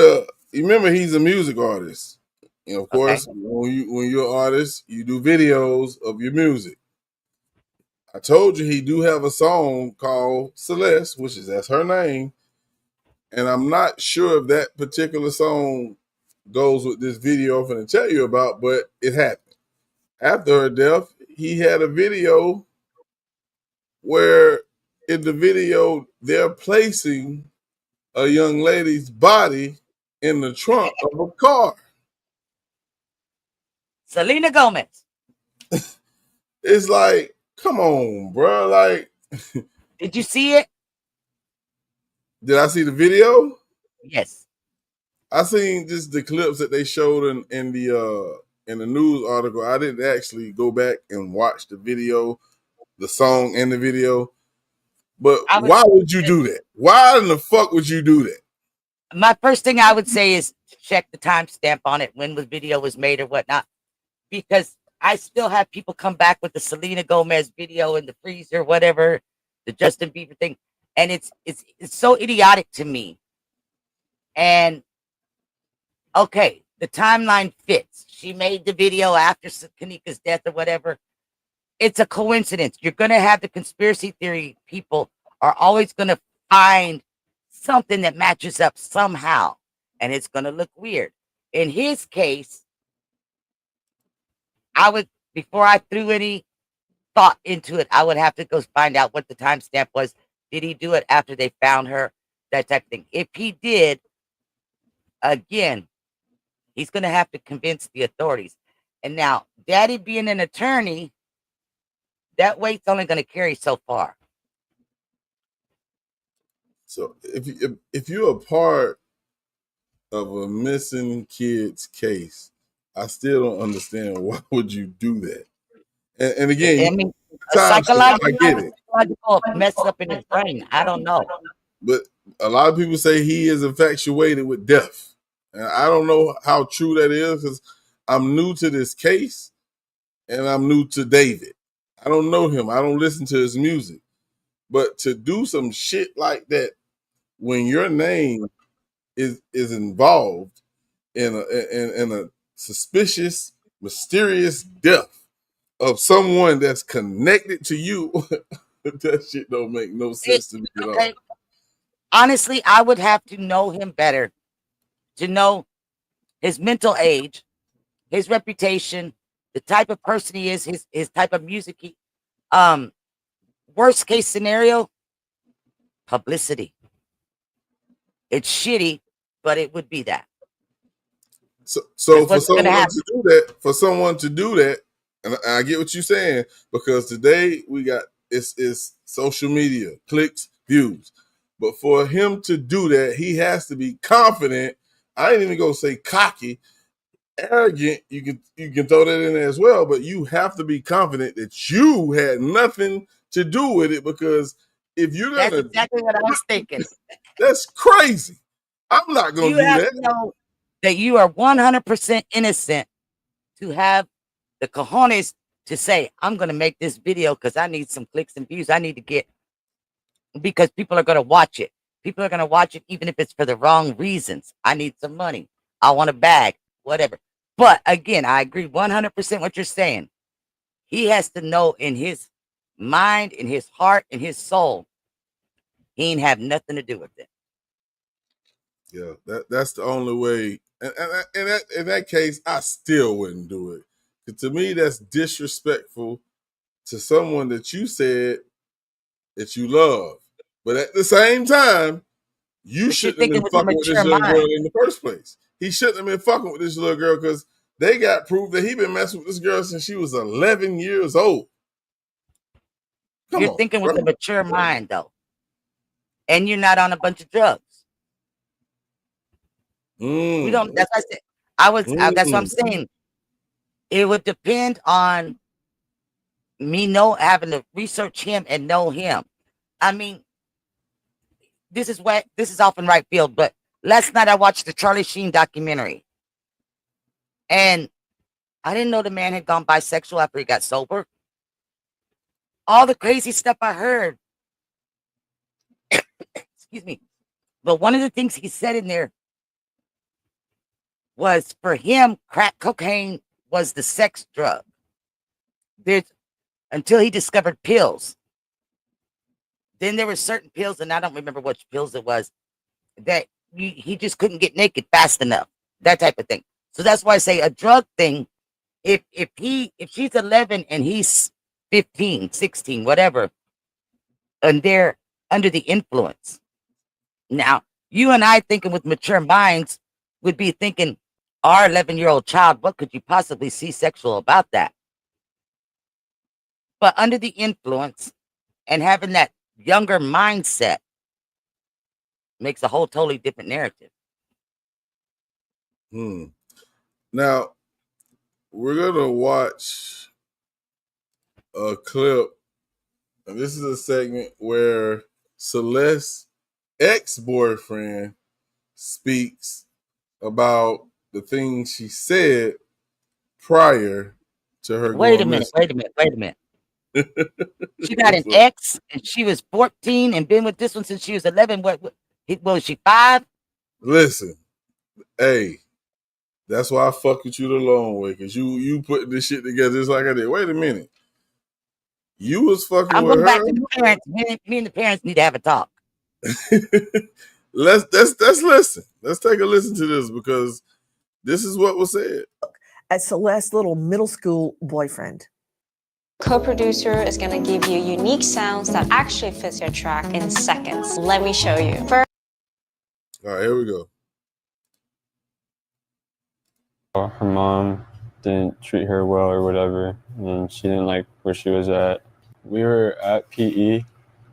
you remember he's a music artist. You know, of course, when you're an artist, you do videos of your music. I told you he do have a song called Celeste, that's her name. And I'm not sure if that particular song goes with this video I'm going to tell you about, but it happened. After her death, he had a video where in the video they're placing a young lady's body in the trunk of a car. Selena Gomez. It's like, come on, bro. Like, did you see it? Did I see the video? Yes. I seen just the clips that they showed in the news article. I didn't actually go back and watch the video, the song and the video. But why would you do that? Why in the fuck would you do that? My first thing I would say is check the timestamp on it, when the video was made or whatnot, because I still have people come back with the Selena Gomez video in the freezer, whatever, the Justin Bieber thing, and it's so idiotic to me. And okay, the timeline fits. She made the video after Kanika's death or whatever. It's a coincidence. You're going to have the conspiracy theory people are always going to find something that matches up somehow, and it's going to look weird. In his case, I would, before I threw any thought into it, I would have to go find out what the timestamp was. Did he do it after they found her? That type of thing. If he did, again, he's going to have to convince the authorities. And now, Daddy being an attorney, that weight's only going to carry so far. So if you're a part of a missing kid's case, I still don't understand why would you do that. And again, I mean, I get it. Psychological mess up in his brain. I don't know. But a lot of people say he is infatuated with death. And I don't know how true that is because I'm new to this case and I'm new to David. I don't know him. I don't listen to his music. But to do some shit like that when your name is involved in a suspicious, mysterious death of someone that's connected to you, that shit don't make no sense to me at all. Honestly, I would have to know him better to know his mental age, his reputation, the type of person he is, his type of music. Worst case scenario, publicity. It's shitty, but it would be that. So for someone to do that, and I get what you're saying, because today we got it's social media, clicks, views. But for him to do that, he has to be confident. I ain't even gonna say cocky, arrogant. You can throw that in there as well, but you have to be confident that you had nothing to do with it, because if you're gonna, that's exactly what I was thinking. That's crazy. I'm not gonna do that. You have to know that you are 100% innocent to have the cojones to say, I'm going to make this video because I need some clicks and views. I need to get, because people are going to watch it. People are going to watch it even if it's for the wrong reasons. I need some money. I want a bag, whatever. But again, I agree 100% what you're saying. He has to know in his mind, in his heart, in his soul, he ain't have nothing to do with it. Yeah, that's the only way. And in that case, I still wouldn't do it. 'Cause to me, that's disrespectful to someone that you said that you love. But at the same time, you But you're shouldn't have thinking been with a fucking with this mature little girl mind. in the first place. He shouldn't have been fucking with this little girl because they got proof that he been messing with this girl since she was 11 years old. Come You're on, thinking with bro. a mature mind, though. And you're not on a bunch of drugs. We don't, that's what I said. That's what I'm saying. It would depend on me having to research him and know him. I mean, this is off in right field, but last night I watched the Charlie Sheen documentary. And I didn't know the man had gone bisexual after he got sober. All the crazy stuff I heard. Excuse me. But one of the things he said in there was for him, crack cocaine was the sex drug. Until he discovered pills. Then there were certain pills, and I don't remember which pills it was, that he just couldn't get naked fast enough. That type of thing. So that's why I say a drug thing, if she's 11 and he's 15, 16, whatever, and they're under the influence. Now, you and I thinking with mature minds would be thinking, our 11-year-old child, what could you possibly see sexual about that? But under the influence and having that younger mindset makes a whole totally different narrative. Now, we're going to watch a clip, and this is a segment where Celeste's ex-boyfriend speaks about the things she said prior to her Wait a going minute. missing. She got an ex, and she was 14 and been with this one since she was 11. What was she, 5? Listen, hey, that's why I fuck with you the long way, because you putting this shit together just like I did. Wait a minute. You was fucking I'm with going back her. to the parents. Me and the parents need to have a talk. Let's listen. Let's take a listen to this, because this is what was said. At Celeste's little middle school boyfriend. Co-producer is going to give you unique sounds that actually fits your track in seconds. Let me show you. First, all right, here we go. Her mom didn't treat her well or whatever, and she didn't like where she was at. We were at PE,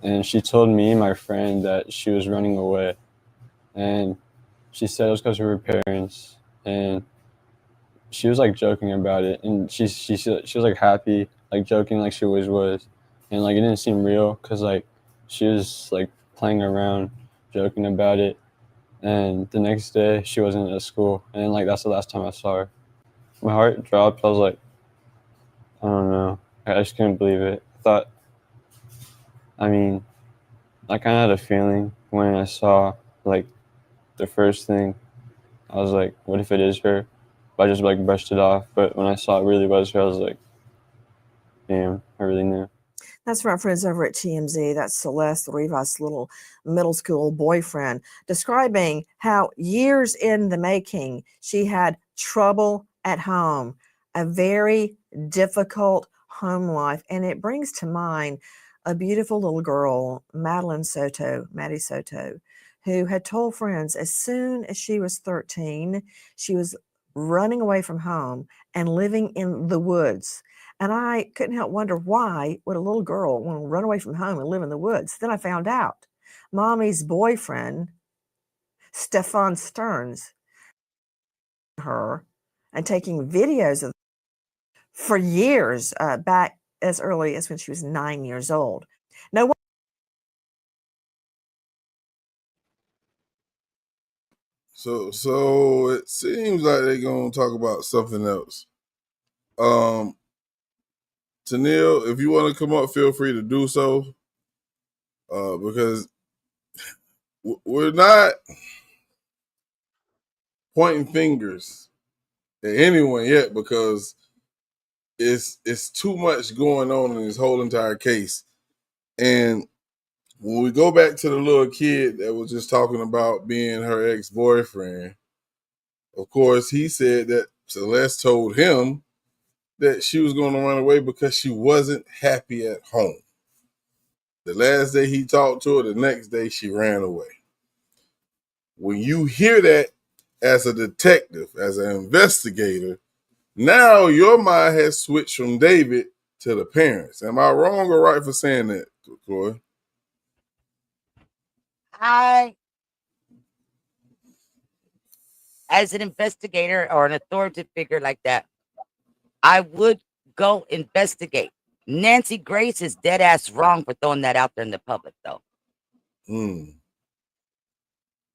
and she told me and my friend that she was running away, and she said it was because of her parents, and she was like joking about it, and she was like happy, like joking like she always was, and like it didn't seem real because like she was like playing around, joking about it, and the next day she wasn't at school, and like that's the last time I saw her. My heart dropped. I was like, I don't know. I just couldn't believe it. I kind of had a feeling when I saw like the first thing. I was like, what if it is her? But I just like brushed it off. But when I saw it really was her, I was like, damn, I really knew. That's from our friends over at TMZ. That's Celeste Rivas' little middle school boyfriend, describing how years in the making, she had trouble at home, a very difficult home life. And it brings to mind a beautiful little girl, Maddie Soto, who had told friends as soon as she was 13, she was running away from home and living in the woods. And I couldn't help wonder, why would a little girl want to run away from home and live in the woods? Then I found out mommy's boyfriend, Stefan Stearns, her and taking videos of for years, back as early as when she was 9 years old. No. So it seems like they're gonna talk about something else. Tennille, if you want to come up, feel free to do so. Because we're not pointing fingers at anyone yet because it's too much going on in this whole entire case. And when we go back to the little kid that was just talking about being her ex-boyfriend, of course, he said that Celeste told him that she was going to run away because she wasn't happy at home. The last day he talked to her, the next day she ran away. When you hear that as a detective, as an investigator, now your mind has switched from David to the parents. Am I wrong or right for saying that, Chloe? As an investigator or an authoritative figure like that, I would go investigate. Nancy Grace is dead ass wrong for throwing that out there in the public, though. Mm.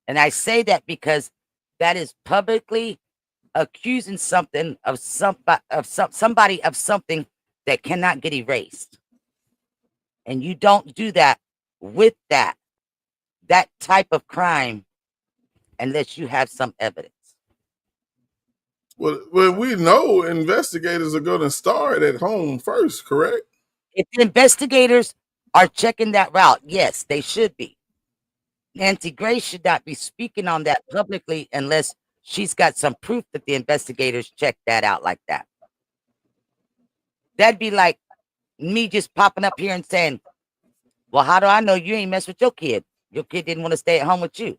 And I say that because that is publicly accusing something of somebody of something that cannot get erased. And you don't do that with that type of crime unless you have some evidence. Well, we know investigators are going to start at home first, correct? If the investigators are checking that route, yes, they should be. Nancy Grace should not be speaking on that publicly unless she's got some proof that the investigators checked that out like that. That'd be like me just popping up here and saying, well, how do I know you ain't mess with your kid? Your kid didn't want to stay at home with you.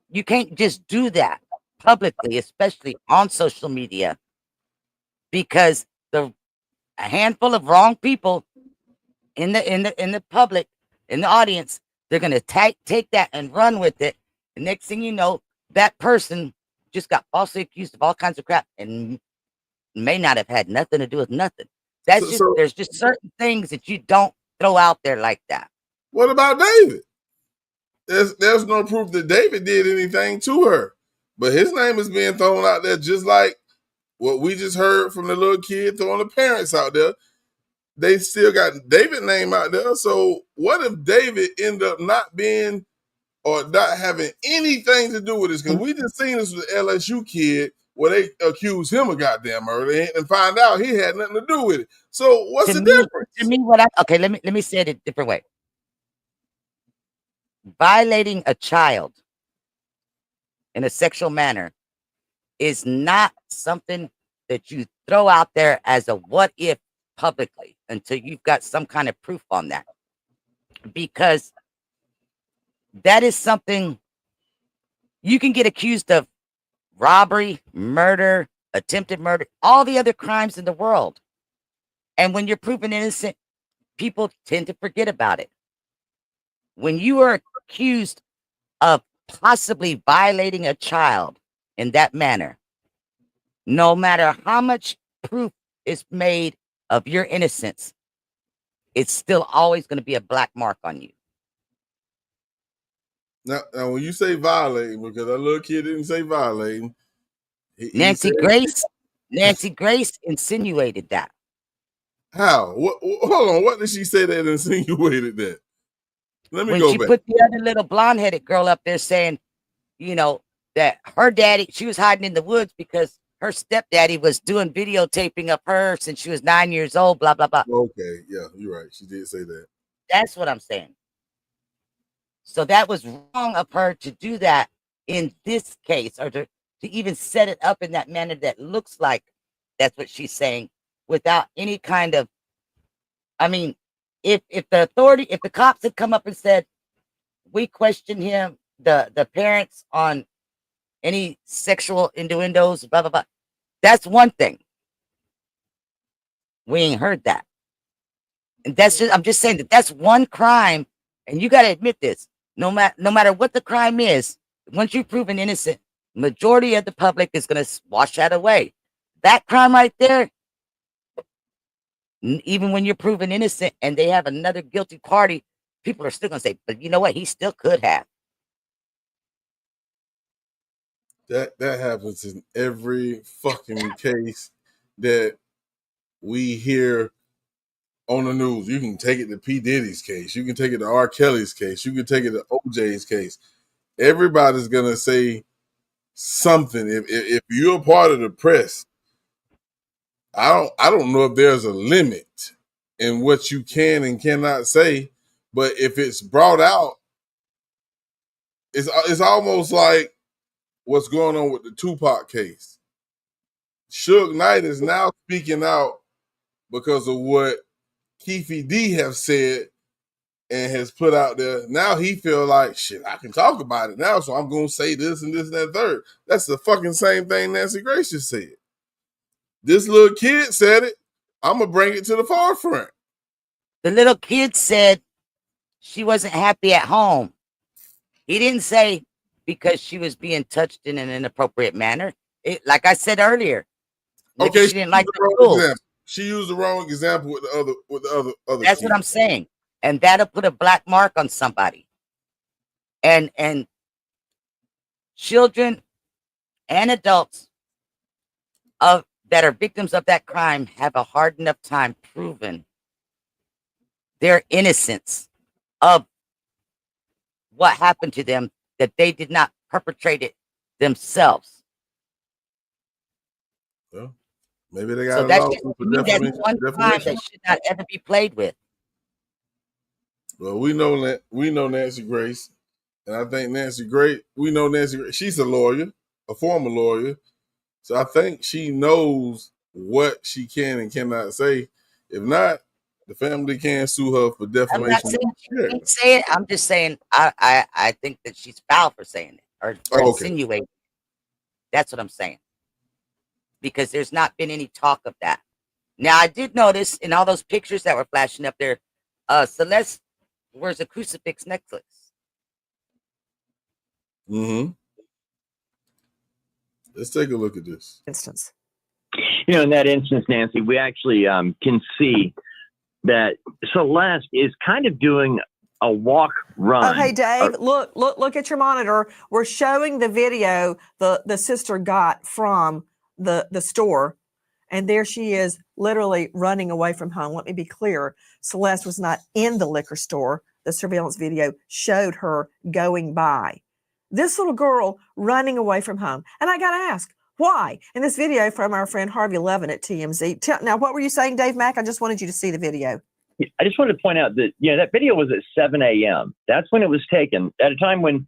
You can't just do that publicly, especially on social media, because a handful of wrong people in the public, in the audience, they're gonna take that and run with it. The next thing you know, that person just got falsely accused of all kinds of crap and may not have had nothing to do with nothing. There's just certain things that you don't throw out there like that. What about David? There's no proof that David did anything to her, but his name is being thrown out there just like what we just heard from the little kid throwing the parents out there. They still got David's name out there. So what if David ended up not being or not having anything to do with this? Because we just seen this with the LSU kid where they accused him of goddamn murder and find out he had nothing to do with it. So what's the difference? To me, okay, let me say it a different way. Violating a child in a sexual manner is not something that you throw out there as a what if publicly until you've got some kind of proof on that. Because that is something you can get accused of: robbery, murder, attempted murder, all the other crimes in the world. And when you're proven innocent, people tend to forget about it. When you are accused of possibly violating a child in that manner, no matter how much proof is made of your innocence, it's still always going to be a black mark on you. Now, when you say violating, because that little kid didn't say violating. Nancy Grace insinuated that. How? Hold on. What did she say that insinuated that? Let me go back. When she put the other little blonde-headed girl up there saying, that her daddy, she was hiding in the woods because her stepdaddy was doing videotaping of her since she was 9 years old, blah, blah, blah. Okay, yeah, you're right. She did say that. That's what I'm saying. So that was wrong of her to do that in this case, or to even set it up in that manner that looks like that's what she's saying without any kind of, if the cops had come up and said, we question him, the parents on any sexual innuendos, blah, blah, blah. That's one thing. We ain't heard that. And I'm just saying that's one crime. And you got to admit this, no matter what the crime is, once you're proven innocent, majority of the public is going to wash that away. That crime right there, even when you're proven innocent and they have another guilty party, people are still going to say, but you know what? He still could have. That happens in every fucking case that we hear on the news. You can take it to P. Diddy's case. You can take it to R. Kelly's case. You can take it to OJ's case. Everybody's gonna say something. If you're a part of the press, I don't know if there's a limit in what you can and cannot say, but if it's brought out, it's almost like what's going on with the Tupac case. Suge Knight is now speaking out because of what Keefe D have said and has put out there. Now he feel like, shit, I can talk about it now, so I'm going to say this and this and that third. That's the fucking same thing Nancy Grace just said. This little kid said it. I'm going to bring it to the forefront. The little kid said she wasn't happy at home. He didn't say because she was being touched in an inappropriate manner. Like I said earlier, maybe Okay, she didn't like the wrong rules. example. She used the wrong example with the other. That's what I'm saying, and that'll put a black mark on somebody. And children and adults that are victims of that crime have a hard enough time proving their innocence of what happened to them, that they did not perpetrate it themselves. Well, maybe they got So a that's lawsuit for that's defamation. one crime that should not ever be played with. Well, we know Nancy Grace, and I think we know Nancy Grace. She's a lawyer, a former lawyer, so I think she knows what she can and cannot say. If not, the family can sue her for defamation. I'm not saying she can't say it. I'm just saying I think that she's foul for saying it or insinuating. That's what I'm saying. Because there's not been any talk of that. Now, I did notice in all those pictures that were flashing up there, Celeste wears a crucifix necklace. Mm-hmm. Let's take a look at this instance. You know, in that instance, Nancy, we actually can see that Celeste is kind of doing a walk run. Oh, hey, Dave, look at your monitor. We're showing the video the sister got from the store. And there she is literally running away from home. Let me be clear. Celeste was not in the liquor store. The surveillance video showed her going by. This little girl running away from home. And I got to ask, why? In this video from our friend Harvey Levin at TMZ. Now, what were you saying, Dave Mack? I just wanted you to see the video. I just wanted to point out that, that video was at 7 a.m. That's when it was taken, at a time when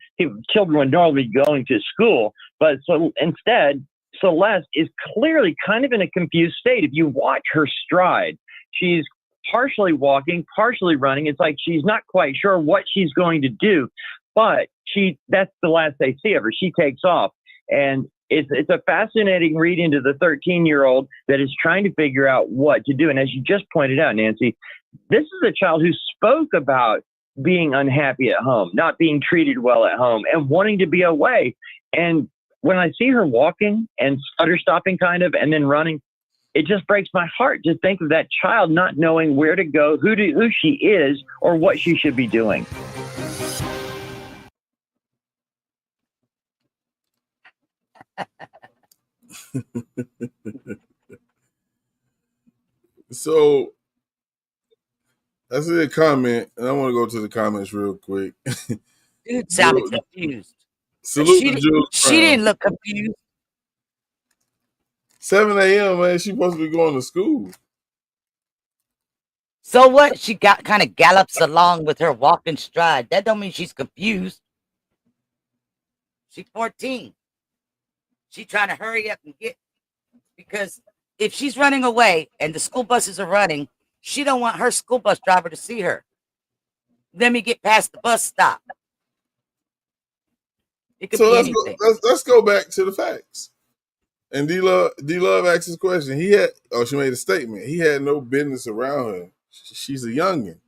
children would normally be going to school. But so instead, Celeste is clearly kind of in a confused state. If you watch her stride, she's partially walking, partially running. It's like she's not quite sure what she's going to do, but that's the last they see of her. She takes off, and it's a fascinating read into the 13-year-old that is trying to figure out what to do. And as you just pointed out, Nancy, this is a child who spoke about being unhappy at home, not being treated well at home, and wanting to be away. And when I see her walking and stutter stopping kind of, and then running, it just breaks my heart to think of that child not knowing where to go, who she is, or what she should be doing. So I see a comment, and I want to go to the comments real quick. Dude sounded confused. Salute to Jules. She didn't look confused. 7 a.m., man. She's supposed to be going to school. So what? She kind of gallops along with her walking stride. That don't mean she's confused. She's 14. She's trying to hurry up and get, because if she's running away and the school buses are running, she don't want her school bus driver to see her. Let me get past the bus stop. It could be anything. Let's go back to the facts. And D-Love asked his question. She made a statement. He had no business around her. She's a youngin'.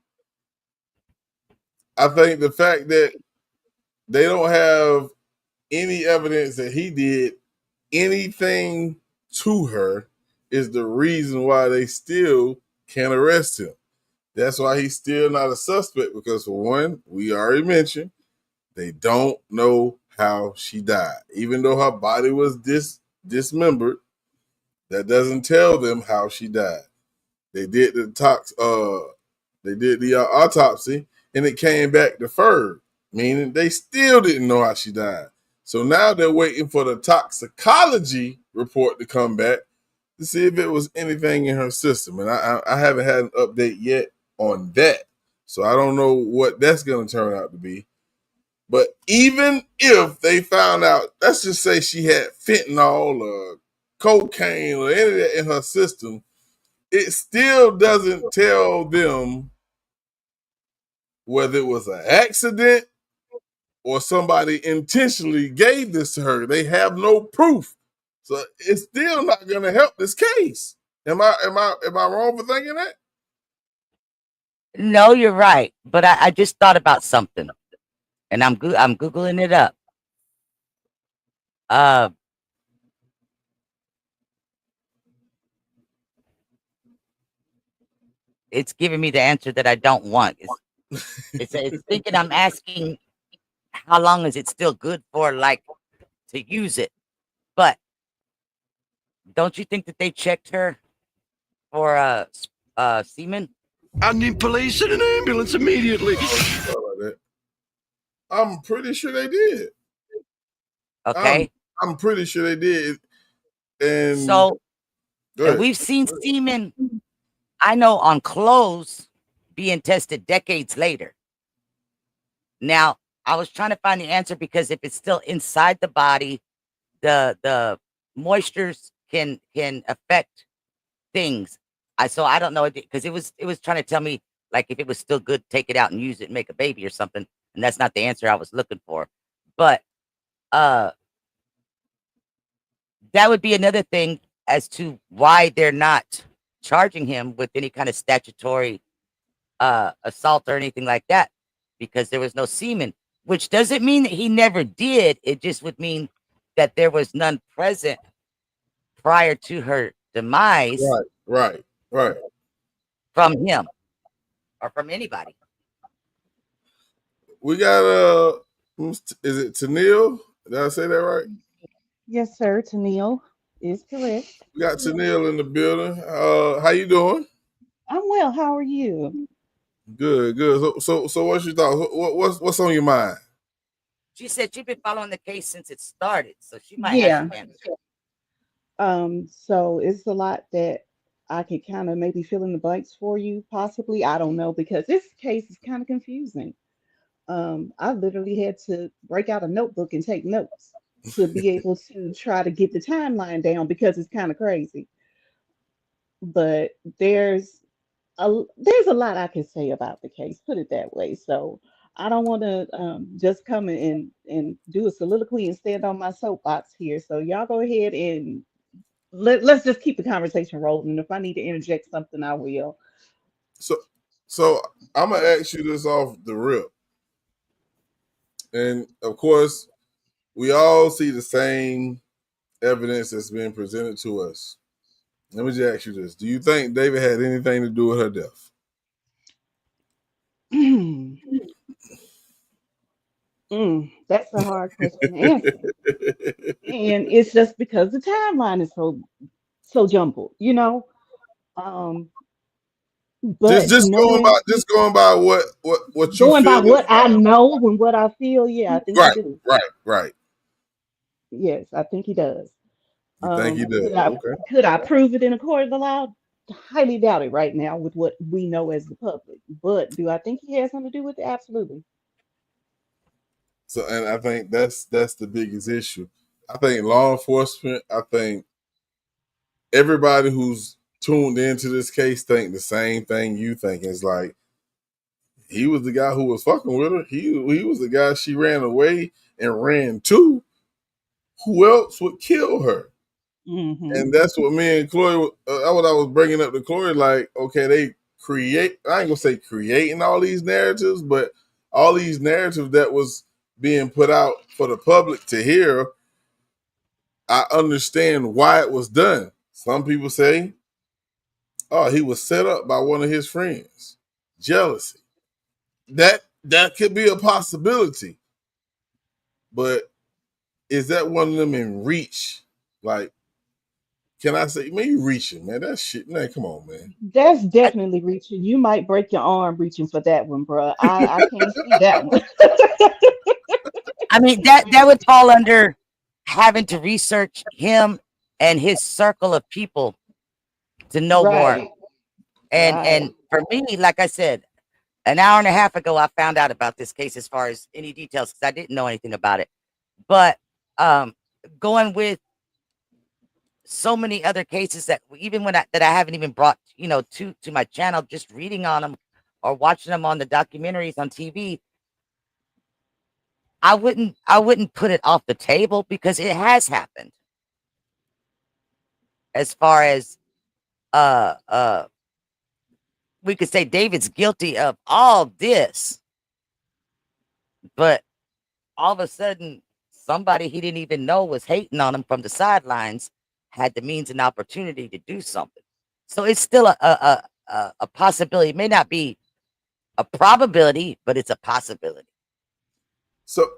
I think the fact that they don't have any evidence that he did anything to her is the reason why they still can't arrest him. That's why he's still not a suspect, because for one, we already mentioned, they don't know how she died. Even though her body was dismembered, that doesn't tell them how she died. They did the autopsy, and it came back deferred, meaning they still didn't know how she died. So now they're waiting for the toxicology report to come back to see if it was anything in her system. And I haven't had an update yet on that. So I don't know what that's going to turn out to be. But even if they found out, let's just say she had fentanyl or cocaine or any of that in her system, it still doesn't tell them whether it was an accident or somebody intentionally gave this to her. They have no proof. So it's still not going to help this case. Am I wrong for thinking that? No, you're right. But I just thought about something, and I'm googling it up. It's giving me the answer that I don't want. It's thinking I'm asking how long is it still good for, like, to use it. But don't you think that they checked her for semen? I need police and an ambulance immediately. I'm pretty sure they did. Okay. I'm pretty sure they did. And so and we've seen semen, I know, on clothes being tested decades later. Now, I was trying to find the answer because if it's still inside the body, the moistures can affect things. I don't know, because it was trying to tell me, like, if it was still good, take it out and use it and make a baby or something, and that's not the answer I was looking for. But that would be another thing as to why they're not charging him with any kind of statutory assault or anything like that, because there was no semen, which doesn't mean that he never did. It just would mean that there was none present prior to her demise. Right. From him or from anybody. We got is it Tennille? Did I say that right? Yes, sir. Tennille is correct. We got Tennille in the building. How you doing? I'm well. How are you? Good. So what's your thoughts? What's on your mind? She said she's been following the case since it started, so she might have Yeah. some answers. So it's a lot that I could kind of maybe fill in the blanks for you, possibly. I don't know, because this case is kind of confusing. I literally had to break out a notebook and take notes to be able to try to get the timeline down because it's kind of crazy. But there's a lot I can say about the case, put it that way. So I don't want to just come in and do a soliloquy and stand on my soapbox here. So y'all go ahead and let's just keep the conversation rolling. And if I need to interject something, I will. So I'm gonna ask you this off the rip, and of course, we all see the same evidence that's being presented to us. Let me just ask you this: do you think David had anything to do with her death? That's a hard question to answer. And it's just because the timeline is so jumbled, you know. But just going by what you going by feel. what I know and what I feel, yeah, I think he do. Right. Yes, I think he does. You think he does? Could I prove it in a court of the law? Highly doubt it right now with what we know as the public. But do I think he has something to do with it? Absolutely. So, and I think that's the biggest issue. I think law enforcement, I think everybody who's tuned into this case think the same thing you think. It's like, he was the guy who was fucking with her. He was the guy she ran away and ran to. Who else would kill her? Mm-hmm. And that's what me and Chloe, what I was bringing up to Chloe, like, okay, they create, I ain't gonna say creating all these narratives, but all these narratives that was being put out for the public to hear, I understand why it was done. Some people say, oh, he was set up by one of his friends. Jealousy. That could be a possibility. But is that one of them in reach? Like, can I say, man, you reaching, man? That shit, man. Come on, man. That's definitely reaching. You might break your arm reaching for that one, bro. I can't see that one. I mean, that would fall under having to research him and his circle of people to know more. Right. And Right. for me, like I said, an hour and a half ago, I found out about this case as far as any details because I didn't know anything about it. But going with so many other cases that even when that I haven't even brought, to my channel, just reading on them or watching them on the documentaries on TV, I wouldn't put it off the table because it has happened. As far as uh uh we could say David's guilty of all this, but all of a sudden somebody he didn't even know was hating on him from the sidelines had the means and opportunity to do something. So it's still a possibility. It may not be a probability, but it's a possibility.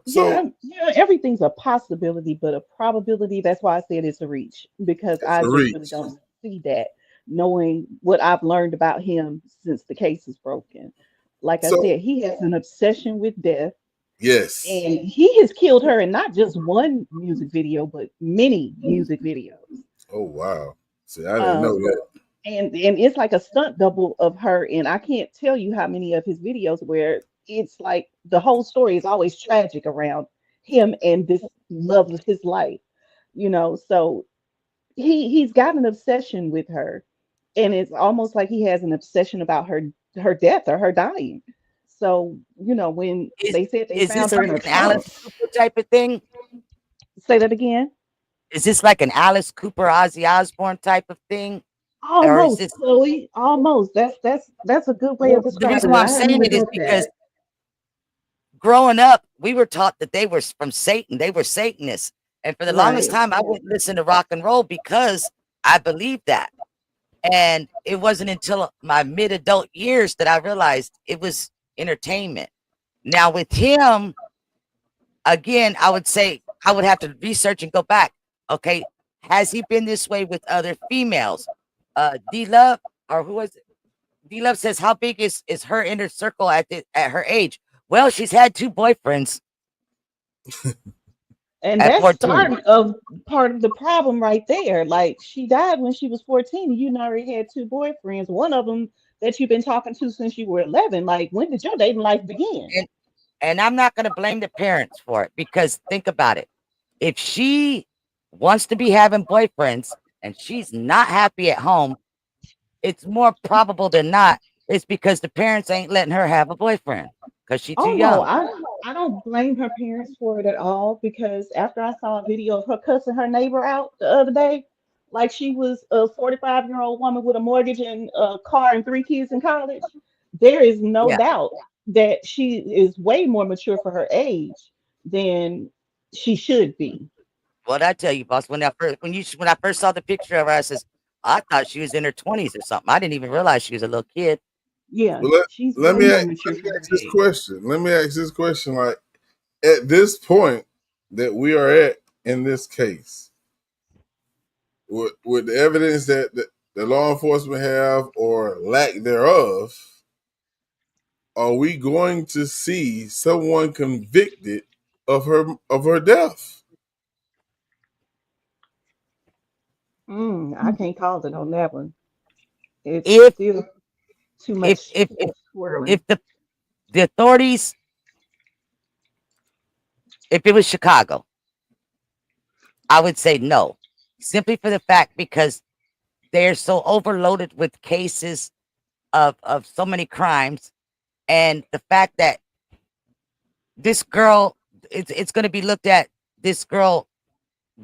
Yeah, everything's a possibility, but a probability. That's why I said it's a reach because It's I a just really reach. don't see that, knowing what I've learned about him since the case is broken. Like I So said, he has an obsession with death, yes. and he has killed her in not just one music video, but many music videos. Oh wow. See, I didn't know Um, that. and it's like a stunt double of her, and I can't tell you how many of his videos where it's like the whole story is always tragic around him and this love of his life, so he's got an obsession with her, and it's almost like he has an obsession about her death or her dying. So when Is they said they is found this her in like her an Alice trunk. Cooper type of thing? Say that again. Is this like an Alice Cooper, Ozzy Osbourne type of thing? Or is Almost, this Chloe, almost. That's a good way of well, the reason describing it. why I I'm hadn't saying even it is thought because that. growing up, we were taught that they were from Satan. They were Satanists. And for the longest Right. time, I wouldn't listen to rock and roll because I believed that. And it wasn't until my mid adult years that I realized it was entertainment. Now, with him, again, I would say I would have to research and go back. Okay. Has he been this way with other females? D Love, or who was it? D Love says, how big is her inner circle at her age? Well, she's had 2 boyfriends And at that's 14. start of part of the problem right there. Like she died when she was 14, and you already had 2 boyfriends. One of them that you've been talking to since you were 11. Like, when did your dating life begin? And I'm not going to blame the parents for it because think about it. If she wants to be having boyfriends and she's not happy at home, it's more probable than not it's because the parents ain't letting her have a boyfriend because she's too Oh no, young. I don't blame her parents for it at all, because after I saw a video of her cussing her neighbor out the other day, like she was a 45-year-old woman with a mortgage and a car and 3 kids in college, there is no Yeah. doubt that she is way more mature for her age than she should be. What I tell you, boss, when I first saw the picture of her, I says, I thought she was in her 20s or something. I didn't even realize she was a little kid. Yeah, Well, she's let way me more ask, mature let me for her ask this age. question. Let me ask this question. Like at this point that we are at in this case, with the evidence that the law enforcement have or lack thereof, are we going to see someone convicted of her death? I can't call it on that one. It's If still too if much if if, swirling. if the authorities, if it was Chicago, I would say no. Simply for the fact because they're so overloaded with cases of so many crimes, and the fact that this girl, it's going to be looked at, this girl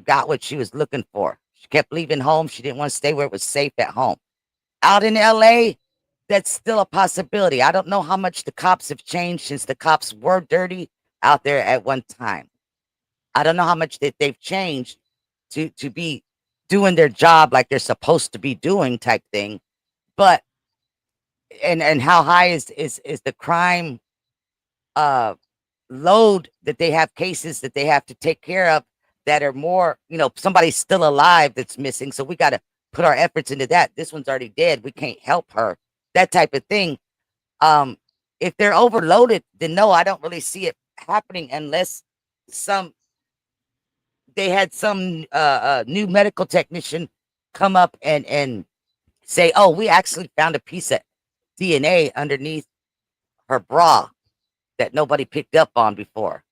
got what she was looking for. She kept leaving home. She didn't want to stay where it was safe at home. Out in LA, that's still a possibility. I don't know how much the cops have changed since the cops were dirty out there at one time. I don't know how much that they've changed to be doing their job like they're supposed to be doing type thing. But and how high is the crime uh load that they have, cases that they have to take care of that are more, somebody's still alive that's missing. So we got to put our efforts into that. This one's already dead. We can't help her. That type of thing. If they're overloaded, then no, I don't really see it happening unless they had some new medical technician come up and say, oh, we actually found a piece of DNA underneath her bra that nobody picked up on before.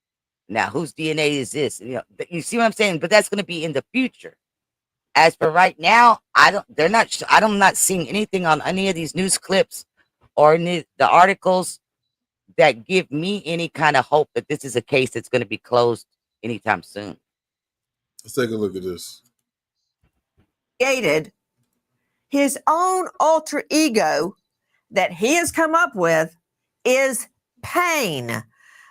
Now, whose DNA is this? You see what I'm saying? But that's going to be in the future. As for right now, I'm not seeing anything on any of these news clips or the articles that give me any kind of hope that this is a case that's going to be closed anytime soon. Let's take a look at this. Created his own alter ego that he has come up with is pain.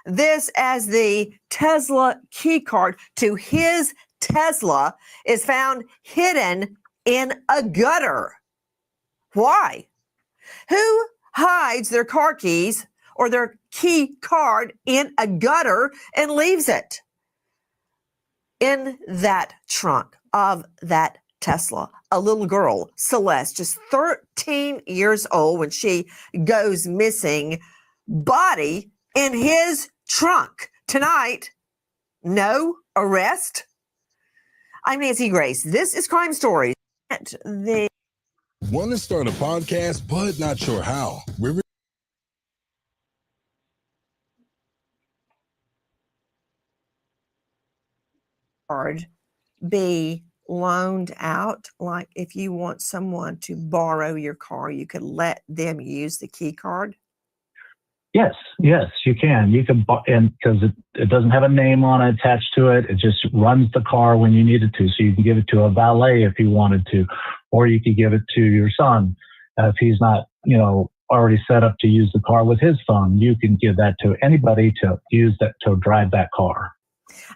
This, as the Tesla key card to his Tesla, is found hidden in a gutter. Why? Who hides their car keys or their key card in a gutter and leaves it in that trunk of that Tesla? A little girl, Celeste, just 13 years old when she goes missing, body in his trunk. Tonight, no arrest. I'm Nancy Grace. This is Crime Stories. Want to start a podcast, but not sure how? Card be loaned out? Like if you want someone to borrow your car, you could let them use the key card? Yes, you can. You can, and because it doesn't have a name on it attached to it, it just runs the car when you need it to. So you can give it to a valet if you wanted to, or you could give it to your son if he's not, already set up to use the car with his phone. You can give that to anybody to use that to drive that car.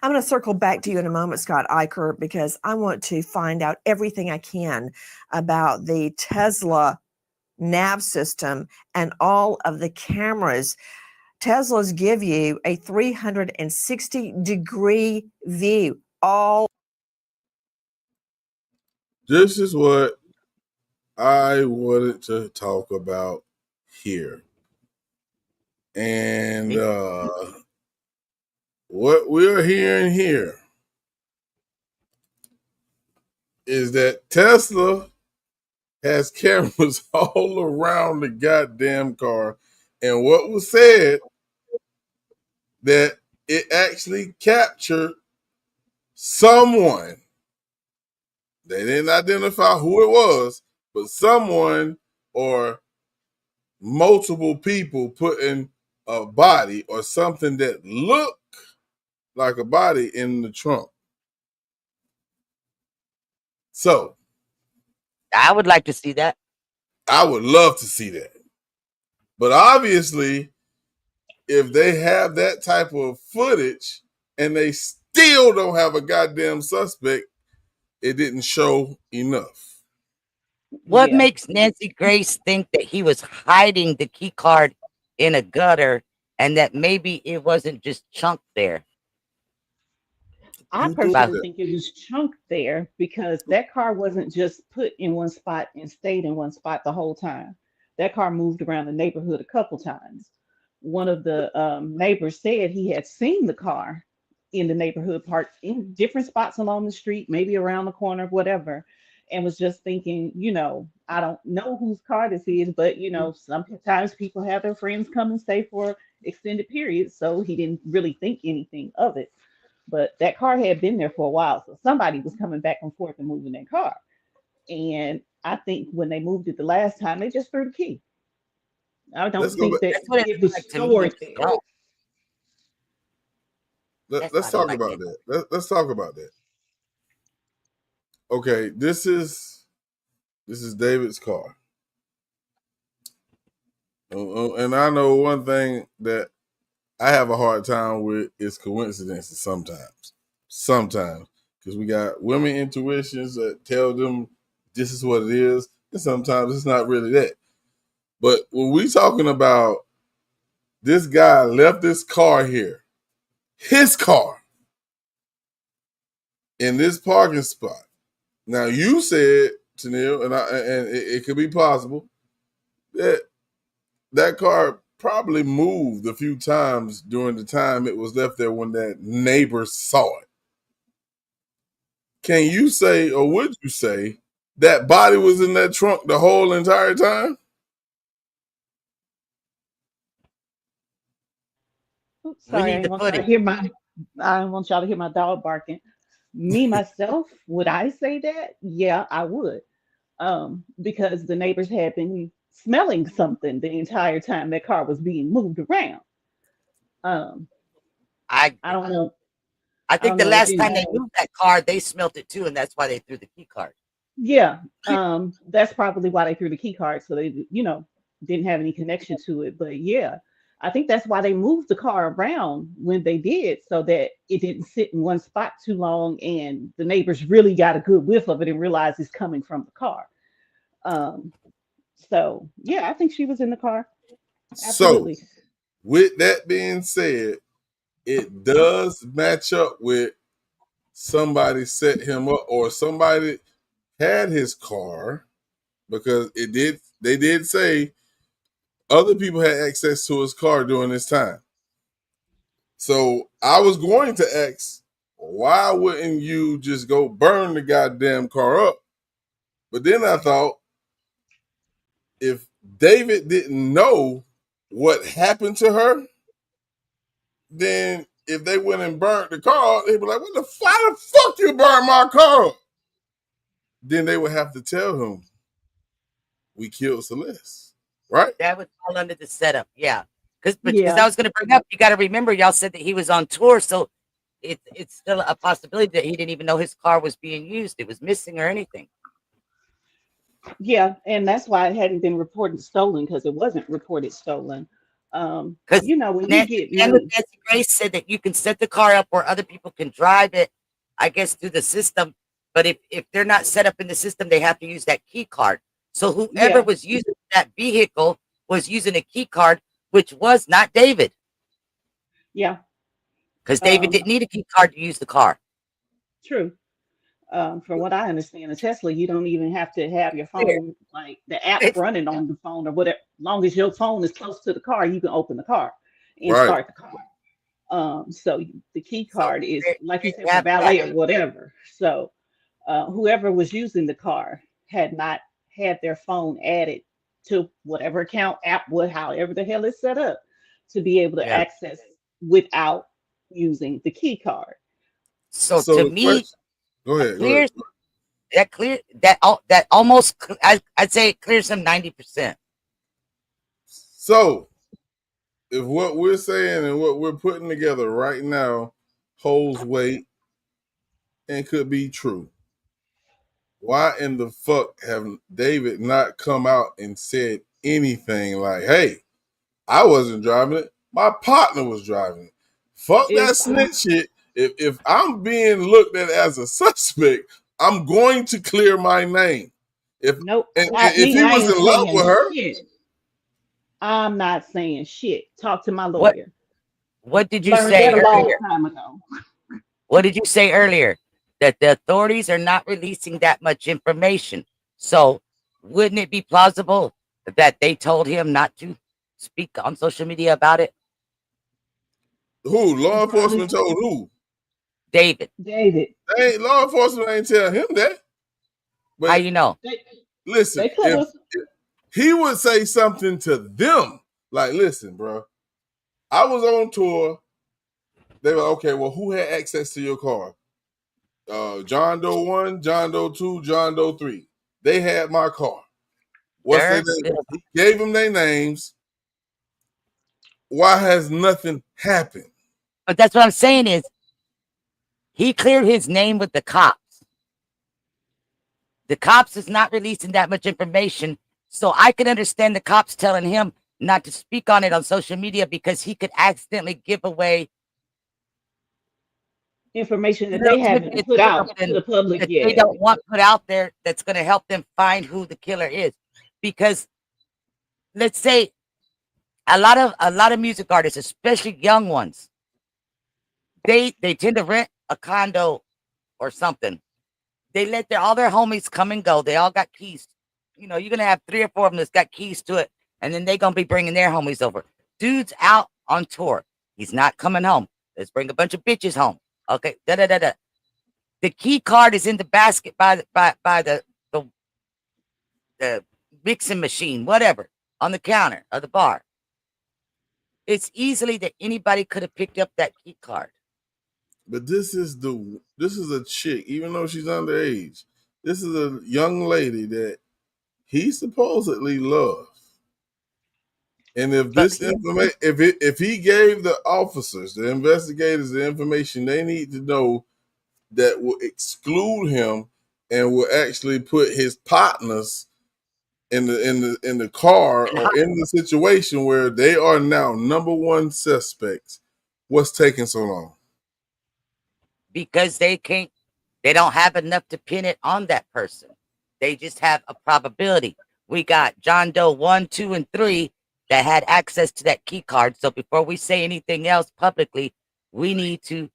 I'm going to circle back to you in a moment, Scott Eicher, because I want to find out everything I can about the Tesla nav system and all of the cameras. Teslas give you a 360-degree view. This is what I wanted to talk about here. And what we're hearing here is that Tesla has cameras all around the goddamn car. And what was said, that it actually captured someone. They didn't identify who it was, but someone or multiple people putting a body or something that looked like a body in the trunk. So I would like to see that. I would love to see that. But obviously, if they have that type of footage and they still don't have a goddamn suspect, it didn't show enough. What makes Nancy Grace think that he was hiding the key card in a gutter and that maybe it wasn't just chunked there? I personally think it was chunked there because that car wasn't just put in one spot and stayed in one spot the whole time. That car moved around the neighborhood a couple times. One of the neighbors said he had seen the car in the neighborhood parked in different spots along the street, maybe around the corner, whatever, and was just thinking, I don't know whose car this is, but sometimes people have their friends come and stay for extended periods, so he didn't really think anything of it. But that car had been there for a while, so somebody was coming back and forth and moving that car. And I think when they moved it the last time, they just threw the key. I don't think that it was stored there. Let's talk about that. Let's talk about that. Okay, this is David's car. And I know one thing that I have a hard time with is coincidences sometimes, because we got women intuitions that tell them this is what it is, and sometimes it's not really that. But when we talking about this guy left this car here, his car, in this parking spot. Now you said, Tennille, and it could be possible that car probably moved a few times during the time it was left there when that neighbor saw it. Can you say, or would you say, that body was in that trunk the whole entire time? Oops, We sorry, need the footage. I don't want y'all to hear my dog barking. Me myself, would I say that? Yeah, I would. Because the neighbors had been smelling something the entire time that car was being moved around. Um, I I don't know. I I think don't the know. It last didn't. time they moved that car, they smelt it too, and that's why they threw the key card. Yeah. That's probably why they threw the key card, so they, didn't have any connection to it. But yeah, I think that's why they moved the car around when they did, so that it didn't sit in one spot too long, and the neighbors really got a good whiff of it and realized it's coming from the car. Um, so yeah, I think she was in the car. So, Absolutely. with that being said, it does match up with somebody set him up or somebody had his car, because they did say other people had access to his car during this time. So I was going to ask, why wouldn't you just go burn the goddamn car up? But then I thought, if David didn't know what happened to her, then if they went and burnt the car, they'd be like, "What the fuck you burn my car?" Then they would have to tell him, "We killed Celeste," right? That would fall under the setup, yeah. Because I Yeah. was going to bring up, you got to remember, y'all said that he was on tour, so it's still a possibility that he didn't even know his car was being used, it was missing or anything. Yeah, and that's why it hadn't been reported stolen, because it wasn't reported stolen. Because When you get Nancy news, Grace said that you can set the car up where other people can drive it, I guess, through the system. But if they're not set up in the system, they have to use that key card. So whoever yeah, was using that vehicle was using a key card, which was not David, yeah, because David um, didn't need a key card to use the car. true. From what I understand, a Tesla, you don't even have to have your Clear. phone, like the app It's running on the phone or whatever. Long as your phone is close to the car, you can open the car and Right. start the car. So the key so card is, there, like you there said, you for have that. valet or whatever. So whoever was using the car had not had their phone added to whatever account, app, however the hell it's set up, to be able to Yeah. access without using the key card. So So to the me, question, go that ahead, go ahead. clears that almost I'd say it clears him 90%. So if what we're saying and what we're putting together right now holds weight and could be true, why in the fuck have David not come out and said anything like, "Hey, I wasn't driving it. My partner was driving it. Fuck that If snitch shit. If I'm being looked at as a suspect, I'm going to clear my name. If Nope, and not if me. he I was ain't in love saying with her, shit. I'm not saying shit. Talk to my What lawyer. what did you Learned say that a long earlier? time ago. What did you say earlier? That the authorities are not releasing that much information. So wouldn't it be plausible that they told him not to speak on social media about it? who? He Law probably enforcement told who? David, David. Law enforcement ain't tell him that. how But you know? They, listen, they could if have. he would say something to them, like, "Listen, bro, I was on tour." They were okay. Well, who had access to your car? John Doe 1, John Doe 2, John Doe 3. They had my car. What's their They're name? good. He gave them their names. Why has nothing happened? But that's what I'm saying is he cleared his name with the cops. The cops is not releasing that much information. So I can understand the cops telling him not to speak on it on social media because he could accidentally give away Information that they little haven't tidbits put or out to something the public that they yet. don't want put out there that's going to help them find who the killer is. Because let's say a lot of music artists, especially young ones, they tend to rent a condo or something. They let all their homies come and go. They all got keys. You know, you're gonna have 3 or 4 of them that's got keys to it, and then they're gonna be bringing their homies over. Dude's out on tour. He's not coming home. Let's bring a bunch of bitches home. Okay, da da da da. The key card is in the basket by the mixing machine, whatever, on the counter of the bar. It's easily that anybody could have picked up that key card. But this is a chick, even though she's underage. This is a young lady that he supposedly loved. And if this information, if he gave the officers, the investigators, the information they need to know that will exclude him and will actually put his partners in the car or in the situation where they are now number one suspects, what's taking so long? Because they don't have enough to pin it on that person. They just have a probability. We got John Doe 1, 2, and 3 that had access to that key card. So before we say anything else publicly, we need to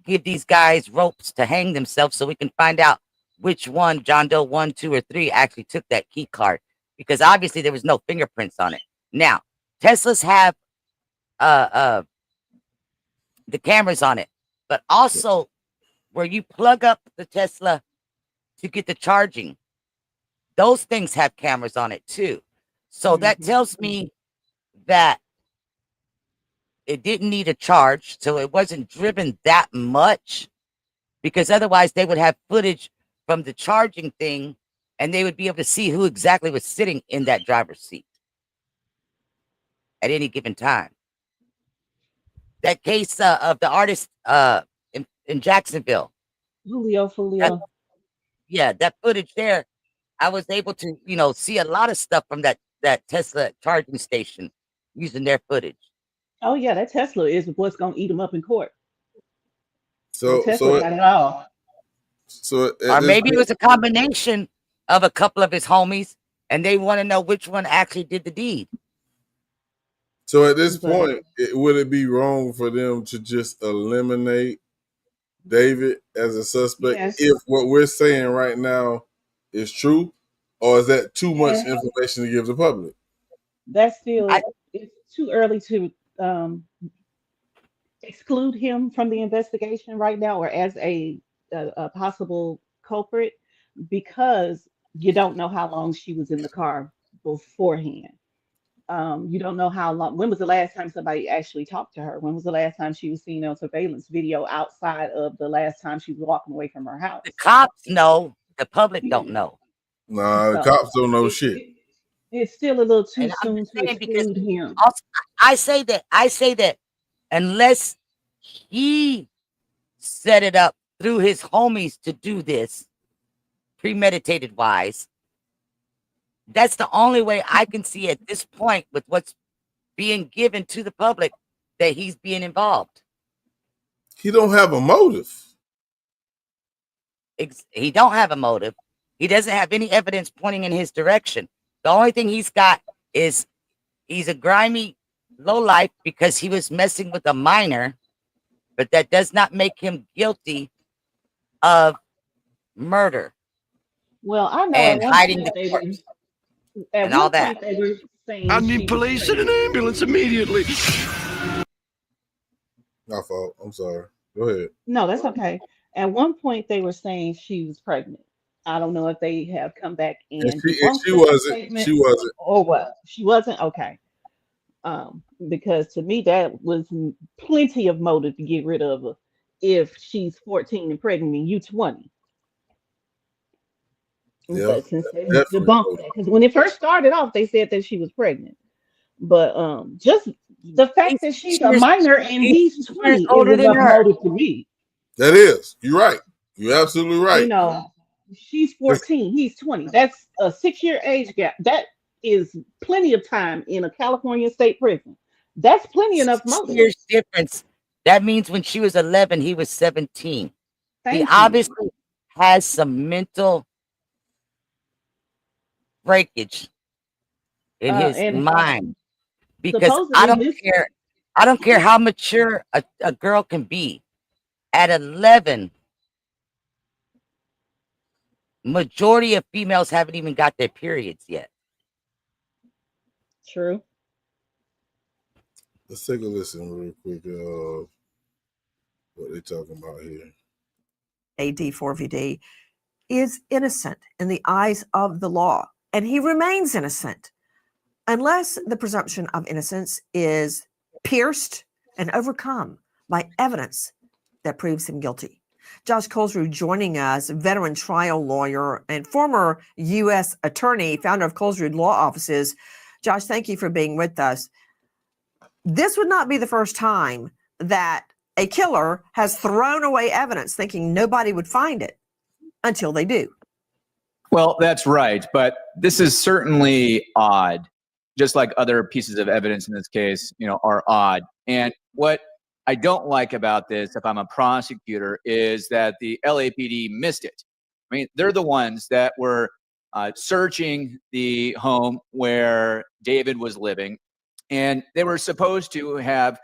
give these guys ropes to hang themselves so we can find out which one, John Doe 1, 2, or 3, actually took that key card. Because obviously there was no fingerprints on it. Now, Teslas have the cameras on it, but also where you plug up the Tesla to get the charging, those things have cameras on it too. So that tells me that it didn't need a charge, so it wasn't driven that much, because otherwise they would have footage from the charging thing and they would be able to see who exactly was sitting in that driver's seat at any given time. That case of the artist in Jacksonville. Julio. Yeah, that footage there, I was able to, see a lot of stuff from that Tesla charging station using their footage. Oh yeah, that Tesla is what's gonna eat him up in court. So Tesla got it all. Or maybe it was a combination of a couple of his homies, and they want to know which one actually did the deed. So at this point, would it be wrong for them to just eliminate David as a suspect if what we're saying right now is true, or is that too much information to give the public? That's still it's too early to exclude him from the investigation right now, or as a possible culprit, because you don't know how long she was in the car beforehand. You don't know how long. When was the last time somebody actually talked to her? When was the last time she was seen on surveillance video outside of the last time she was walking away from her house? The cops know. The public don't know. Nah, the cops don't know shit. It's still a little too soon to exclude him. Also, I say that unless he set it up through his homies to do this, premeditated wise, that's the only way I can see at this point with what's being given to the public that he's being involved. He don't have a motive. He don't have a motive. He doesn't have any evidence pointing in his direction. The only thing he's got is he's a grimy lowlife because he was messing with a minor, but that does not make him guilty of murder. Well, I know and hiding the corpse and all that. They were saying I need police and an ambulance immediately. My fault. I'm sorry. Go ahead. No, that's okay. At one point, they were saying she was pregnant. I don't know if they have come back and she wasn't. She wasn't. Or what? She wasn't? Okay. Because to me, that was plenty of motive to get rid of her if she's 14 and pregnant and you 20. Yeah, but since they debunked that, because when it first started off, they said that she was pregnant. But just the fact that she's a minor and he's 20 older is than enough her. motive to me. That is. You're right. You're absolutely right. You know, she's 14, he's 20. That's a 6-year age gap. That is plenty of time in a California state prison. That's plenty enough motive. 6 years difference. That means when she was 11, he was 17. Thank he you. obviously has some mental breakage in his mind, because I don't care how mature a girl can be. At 11, Majority of females haven't even got their periods yet. True. Let's take a listen real quick. What they talking about here? AD4VD is innocent in the eyes of the law, and he remains innocent unless the presumption of innocence is pierced and overcome by evidence that proves him guilty. Josh Colesrud joining us, veteran trial lawyer and former U.S. attorney, founder of Colesrud Law Offices. Josh, thank you for being with us. This would not be the first time that a killer has thrown away evidence thinking nobody would find it until they do. Well, that's right. But this is certainly odd, just like other pieces of evidence in this case, are odd. And what I don't like about this, if I'm a prosecutor, is that the LAPD missed it. I mean, they're the ones that were searching the home where David was living, and they were supposed to have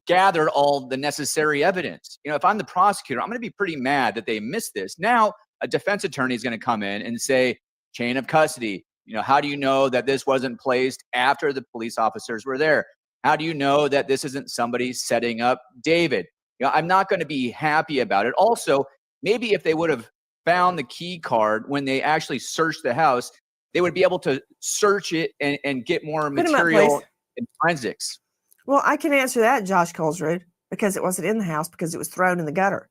gathered all the necessary evidence. If I'm the prosecutor, I'm going to be pretty mad that they missed this. Now, a defense attorney is going to come in and say, chain of custody. How do you know that this wasn't placed after the police officers were there? How do you know that this isn't somebody setting up David? I'm not going to be happy about it. Also, maybe if they would have found the key card when they actually searched the house, they would be able to search it and get more material in forensics. Well, I can answer that, Josh Colesrud, because it wasn't in the house, because it was thrown in the gutter.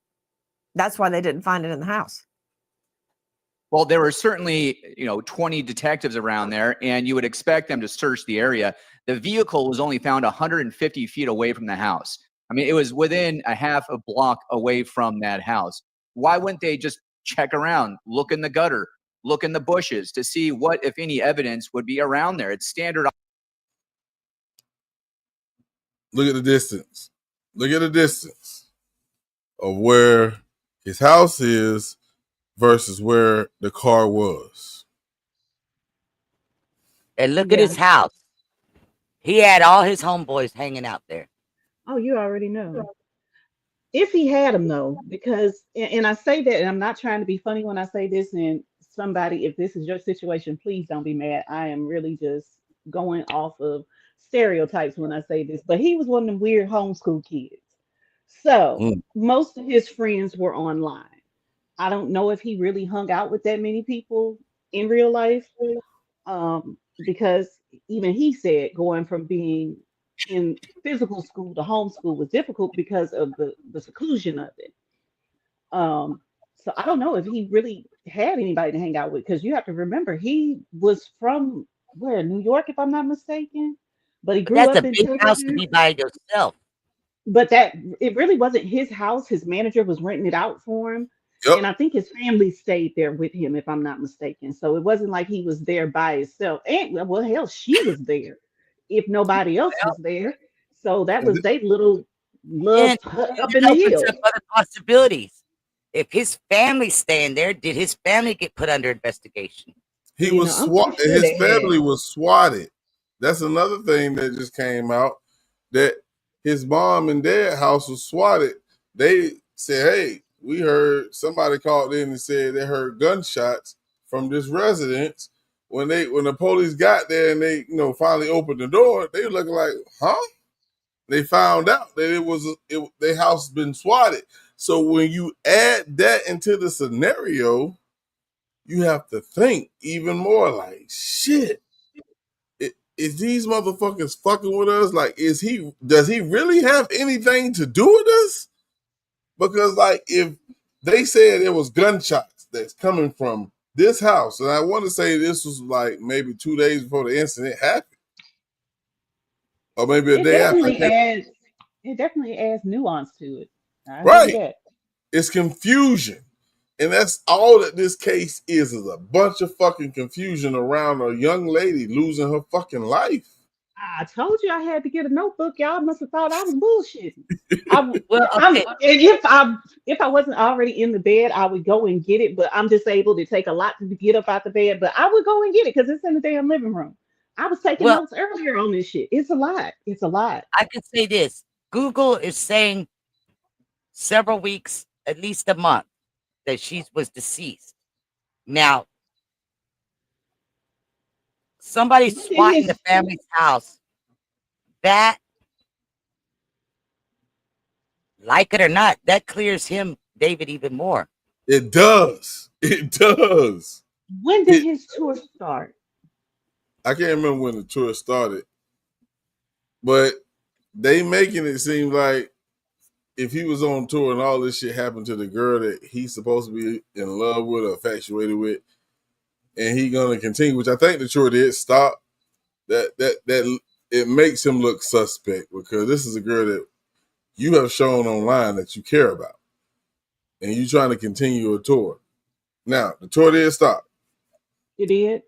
That's why they didn't find it in the house. Well, there were certainly, 20 detectives around there, and you would expect them to search the area. The vehicle was only found 150 feet away from the house. I mean, it was within a half a block away from that house. Why wouldn't they just check around, look in the gutter, look in the bushes to see what, if any, evidence would be around there? It's standard. Look at the distance. Look at the distance of where his house is versus where the car was. And look at his house. He had all his homeboys hanging out there. Oh, you already know. If he had them, though, because, and I say that, and I'm not trying to be funny when I say this, and somebody, if this is your situation, please don't be mad. I am really just going off of stereotypes when I say this, but he was one of them weird homeschool kids. So most of his friends were online. I don't know if he really hung out with that many people in real life, because even he said going from being in physical school to homeschool was difficult because of the seclusion of it. So I don't know if he really had anybody to hang out with, because you have to remember he was from where, New York, if I'm not mistaken, but he grew That's up a in big house to Texas. be by yourself. But that it really wasn't his house. His manager was renting it out for him. And I think his family stayed there with him, if I'm not mistaken. So it wasn't like he was there by himself. And well, hell, she was there if nobody else was there. So that was their little love hut up in it the opens hills. up other possibilities. If his family's staying there, did his family get put under investigation? He was swatted. His family was swatted. That's another thing that just came out, that his mom and dad house was swatted. They said, hey, we heard somebody called in and said they heard gunshots from this residence. When the police got there and they finally opened the door, they were looking like, huh? They found out that their house been swatted. So when you add that into the scenario, you have to think even more like, shit. Is these motherfuckers fucking with us? Like, does he really have anything to do with us? Because like, if they said it was gunshots that's coming from this house, and I want to say this was like maybe 2 days before the incident happened, or maybe a day after. It definitely adds nuance to it. I Right. agree with that. It's confusion. And that's all that this case is a bunch of fucking confusion around a young lady losing her fucking life. I told you I had to get a notebook. Y'all must have thought I was bullshitting. If I wasn't already in the bed, I would go and get it. But I'm disabled. It take a lot to get up out the bed. But I would go and get it because it's in the damn living room. I was taking notes earlier on this shit. It's a lot. It's a lot. I could say this. Google is saying several weeks, at least a month, that she was deceased. Now, somebody When did swatting the his family's house. That, like it or not, that clears him, David, even more. It does. It does. when did his tour start? I can't remember when the tour started, but they making it seem like if he was on tour and all this shit happened to the girl that he's supposed to be in love with or infatuated with, and he gonna continue, which I think the tour did stop. That it makes him look suspect because this is a girl that you have shown online that you care about, and you trying to continue a tour. Now the tour did stop. It did.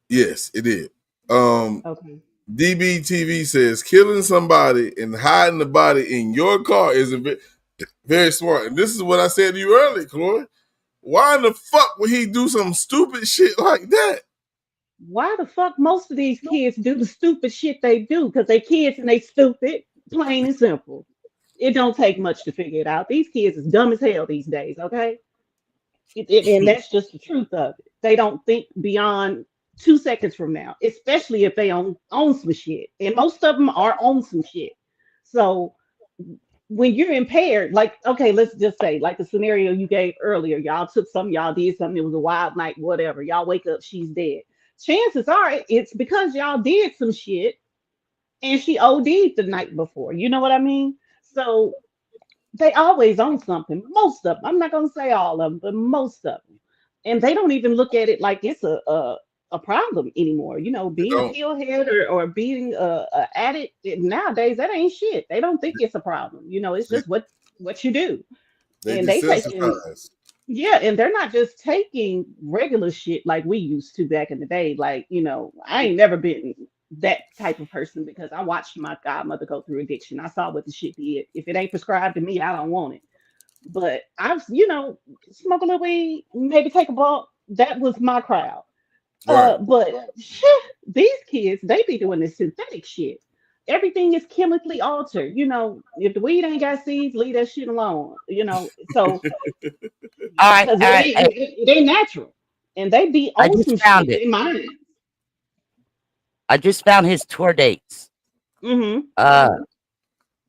Yes, it did. Okay. DBTV says killing somebody and hiding the body in your car is very smart. And this is what I said to you earlier, Chloe. Why in the fuck would he do some stupid shit like that? Why the fuck most of these kids do the stupid shit they do? Because they kids and they stupid, plain and simple. It don't take much to figure it out. These kids is dumb as hell these days, okay? And that's just the truth of it. They don't think beyond 2 seconds from now, especially if they own some shit. And most of them are on some shit. So when you're impaired, like, okay, let's just say, like the scenario you gave earlier, y'all took something, y'all did something, it was a wild night, whatever. Y'all wake up, she's dead. Chances are it's because y'all did some shit and she OD'd the night before. You know what I mean? So they always own something. Most of them. I'm not gonna say all of them, but most of them. And they don't even look at it like it's a problem anymore. You know, They being a don't. pillhead or being a addict nowadays, that ain't shit. They don't think it's a problem. You know, it's They, just what you do. they And they taking desensitized. yeah, and they're not just taking regular shit like we used to back in the day. Like, you know, I ain't never been that type of person because I watched my godmother go through addiction. I saw what the shit did. If it ain't prescribed to me, I don't want it. But I've, smoke a little weed, maybe take a bump. That was my crowd. Right. But these kids, they be doing this synthetic shit. Everything is chemically altered. You know, if the weed ain't got seeds, leave that shit alone. You know, so All right, because all right. it ain't natural, and they be I on just some found shit. it. They mind. I just found his tour dates. Mm-hmm.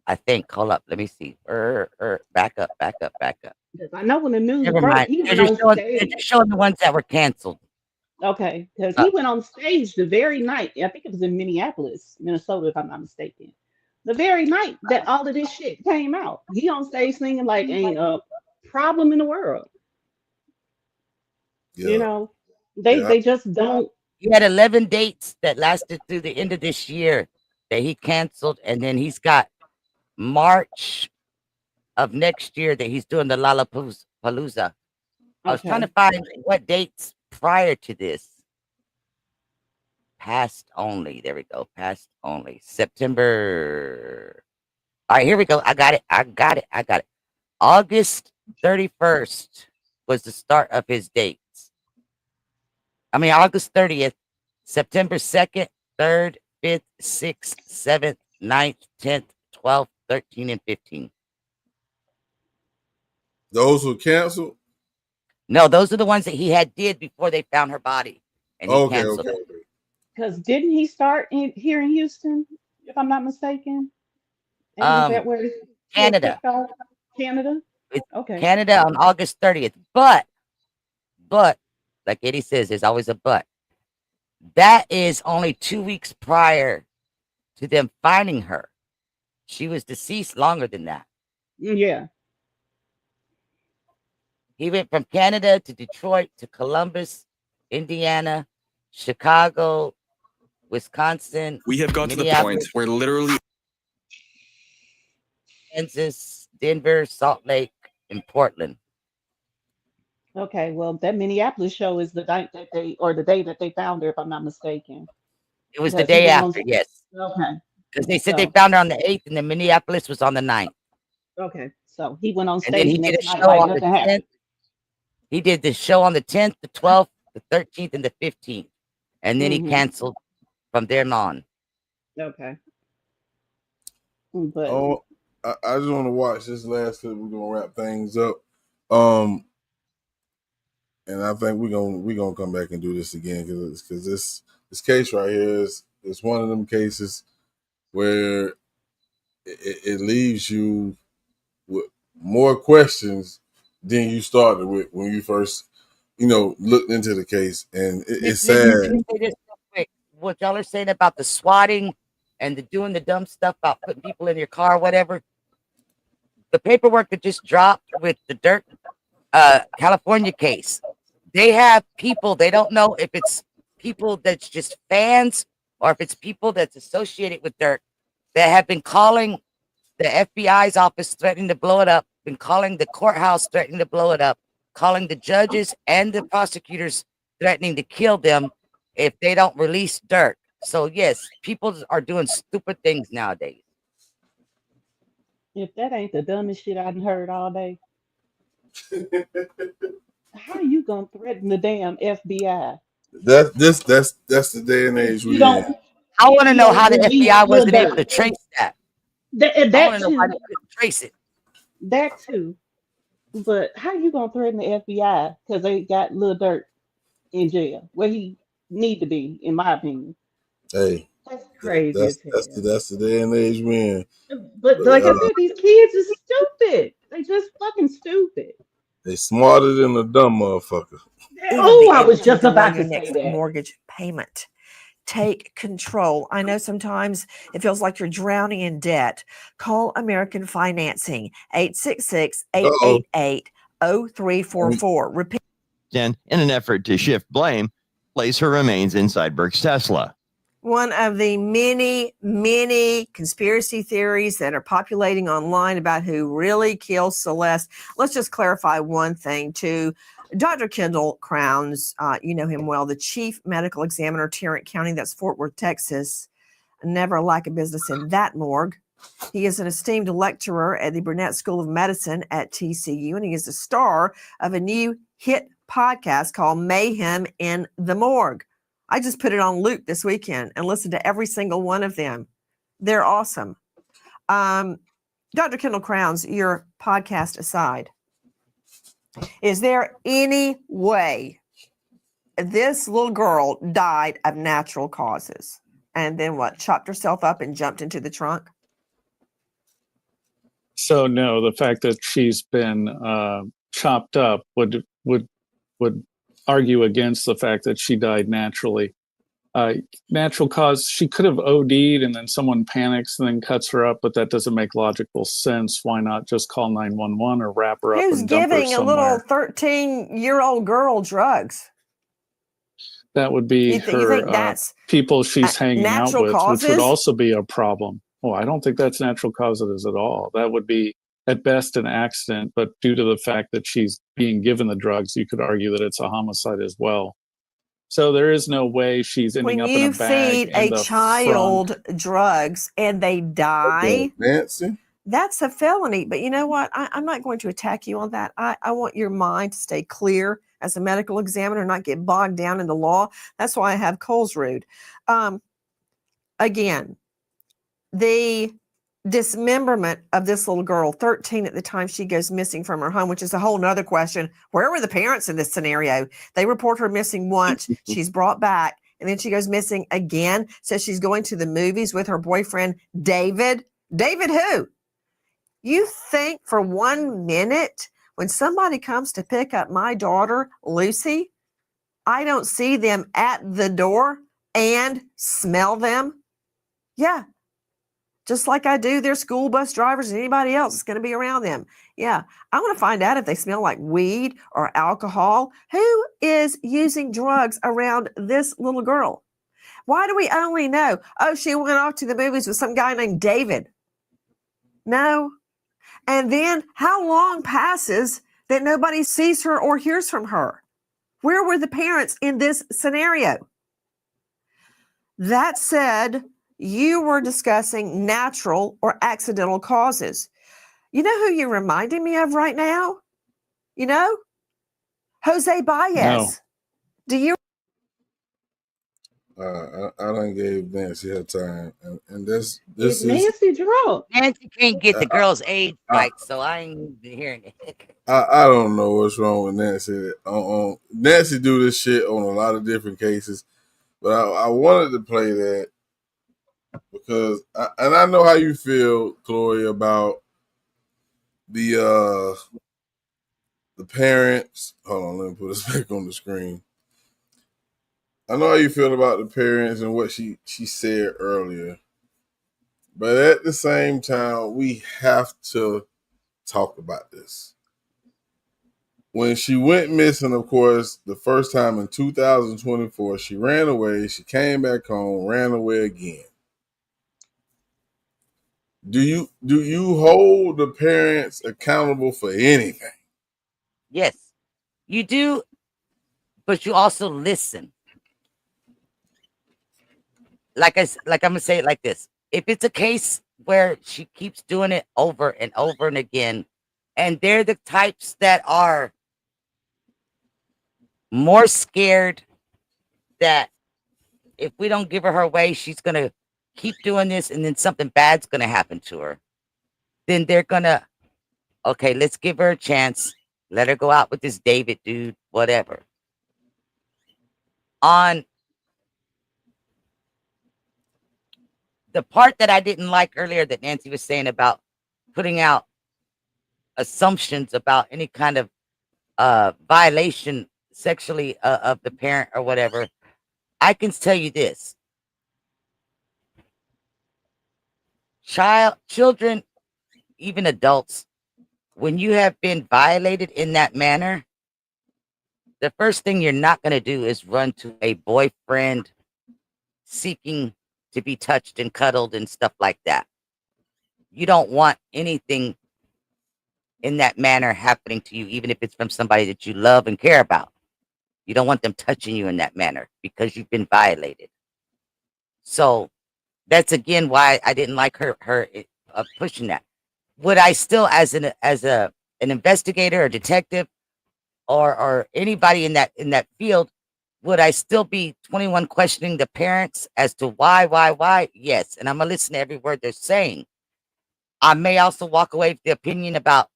I think. Hold up. Let me see. Back up. Back up. Back up. Because I know when the news Never broke, mind. he They're went just on showing. They're stage. just showing the ones that were canceled. Okay, because Uh, he went on stage the very night. I think it was in Minneapolis, Minnesota, if I'm not mistaken. The very night that all of this shit came out, he on stage singing like ain't a problem in the world. You Yeah. know, Yeah. they just don't. he had 11 dates that lasted through the end of this year that he canceled, and then he's got March of next year that he's doing the Lollapalooza. I was trying to Okay, find what dates prior to this. Past only. There we go. Past only. September. All right, here we go. I got it. I got it. I got it. August 31st was the start of his dates. I mean, August 30th, September 2nd, 3rd, 5th, 6th, 7th, 9th, 10th, 12th, 13, and 15. Those who canceled. No, those are the ones that he had did before they found her body, and he Okay. canceled Okay. them. Okay. because didn't he start here in Houston, if I'm not mistaken? Ain't Um, that where tour Canada. kicked off? Canada. It's Okay. Canada on August 30th. But, like Eddie says, there's always a but. That is only 2 weeks prior to them finding her. She was deceased longer than that. Yeah. He went from Canada to Detroit to Columbus, Indiana, Chicago, Wisconsin, We have got to the point Minneapolis, where literally Kansas, Denver, Salt Lake, and Portland. Okay, well, that Minneapolis show is the night that or the day that they found her, if I'm not mistaken, It was the because he day went on. after, yes. Okay, Because they said they so found her on the 8th, and then Minneapolis was on the 9th. okay, so he went on And then stage he the did a next night show like on the nothing 10th. happened. He did the show on the 10th, the 12th, the 13th, and the 15th. And then he Mm-hmm. canceled from there on. Okay, but Oh, I just want to watch this last clip. We're gonna wrap things up. And and I think we're gonna come back and do this again because this case right here is one of them cases where it leaves you with more questions than you started with when you first, looked into the case, and it's Let sad. me say this real quick. What y'all are saying about the swatting and the doing the dumb stuff about putting people in your car, whatever. The paperwork that just dropped with the Dirk California case, they have people, they don't know if it's people that's just fans or if it's people that's associated with Dirk that have been calling the FBI's office threatening to blow it up, been calling the courthouse threatening to blow it up, calling the judges and the prosecutors threatening to kill them if they don't release Dirk. So yes, people are doing stupid things nowadays. If that ain't the dumbest shit I've heard all day, how you gonna threaten the damn FBI That's the day and if age you we in. don't I want if to you know don't how the release FBI Lil wasn't able to Durk? trace that. That I want that to know why too, they couldn't trace it. that too. But how you gonna threaten the FBI because they got Lil Durk in jail where he need to be, in my opinion? Hey, That's crazy as hell. that's the day and age we in. But But like I said, these kids are stupid. They just fucking stupid. they smarter than a dumb motherfucker. Even Oh, be I able was to just delay about your to say next that. mortgage payment. Take control. I know sometimes it feels like you're drowning in debt. Call American Financing, 866-888-0344. Repeat. In an effort to shift blame, place her remains inside Burke's Tesla. One of the many, many conspiracy theories that are populating online about who really killed Celeste. Let's just clarify one thing too. Dr. Kendall Crowns, you know him well, the chief medical examiner, Tarrant County, that's Fort Worth, Texas. Never a lack of business in that morgue. He is an esteemed lecturer at the Burnett School of Medicine at TCU, and he is the star of a new hit podcast called Mayhem in the Morgue. I just put it on loop this weekend and listened to every single one of them. They're awesome. Dr. Kendall Crowns, your podcast aside, is there any way this little girl died of natural causes and then what, chopped herself up and jumped into the trunk? So no, the fact that she's been chopped up would argue against the fact that she died naturally. Natural cause, she could have OD'd and then someone panics and then cuts her up, but that doesn't make logical sense. Why not just call 911 or wrap her up Who's and dump her giving a somewhere? little 13-year-old girl drugs? That would be You think her that's people she's hanging out natural with, which would causes? also be a problem. Well, I don't think that's natural causes at all. That would be at best an accident, but due to the fact that she's being given the drugs, you could argue that it's a homicide as well. So there is no way she's ending when up in you a bag feed in a the child front. drugs and they die, Nancy? that's a felony. But you know what? I'm not going to attack you on that. I want your mind to stay clear as a medical examiner, not get bogged down in the law. That's why I have Coles Rude. Again, the dismemberment of this little girl, 13 at the time she goes missing from her home, which is a whole nother question. Where were the parents in this scenario? They report her missing once, she's brought back, and then she goes missing again. Says she's going to the movies with her boyfriend, David. David who? You think for 1 minute when somebody comes to pick up my daughter, Lucy, I don't see them at the door and smell them? Yeah. Just like I do their school bus drivers and anybody else that's going to be around them. Yeah, I want to find out if they smell like weed or alcohol. Who is using drugs around this little girl? Why do we only know, oh, she went off to the movies with some guy named David? No. And then how long passes that nobody sees her or hears from her? Where were the parents in this scenario? That said, you were discussing natural or accidental causes. You know who you're reminding me of right now? You know? Jose Baez. No. Do you? I done gave Nancy her time, and this Is is Nancy drunk? Nancy can't get the I, girl's age I, right, so I ain't hearing it. I don't know what's wrong with Nancy. Nancy do this shit on a lot of different cases, but I wanted to play that because I know how you feel, Chloe, about the parents. Hold on, let me put this back on the screen. I know how you feel about the parents and what she said earlier, but at the same time, we have to talk about this. When she went missing, of course, the first time in 2024, she ran away. She came back home, ran away again. Do you hold the parents accountable for anything? Yes, you do, but you also listen. Like I'm gonna say it like this: if it's a case where she keeps doing it over and over and again, and they're the types that are more scared that if we don't give her way, she's gonna keep doing this, and then something bad's gonna happen to her, then they're gonna, okay, let's give her a chance. Let her go out with this David dude, whatever. On the part that I didn't like earlier that Nancy was saying about putting out assumptions about any kind of violation sexually of the parent or whatever, I can tell you this. Children, even adults, when you have been violated in that manner, the first thing you're not going to do is run to a boyfriend seeking to be touched and cuddled and stuff like that. You don't want anything in that manner happening to you, even if it's from somebody that you love and care about. You don't want them touching you in that manner because you've been violated. So that's again why I didn't like her pushing that. Would I still, as an investigator or detective or anybody in that field, would I still be 21 questioning the parents as to why? Yes, and I'm gonna listen to every word they're saying. I may also walk away with the opinion about,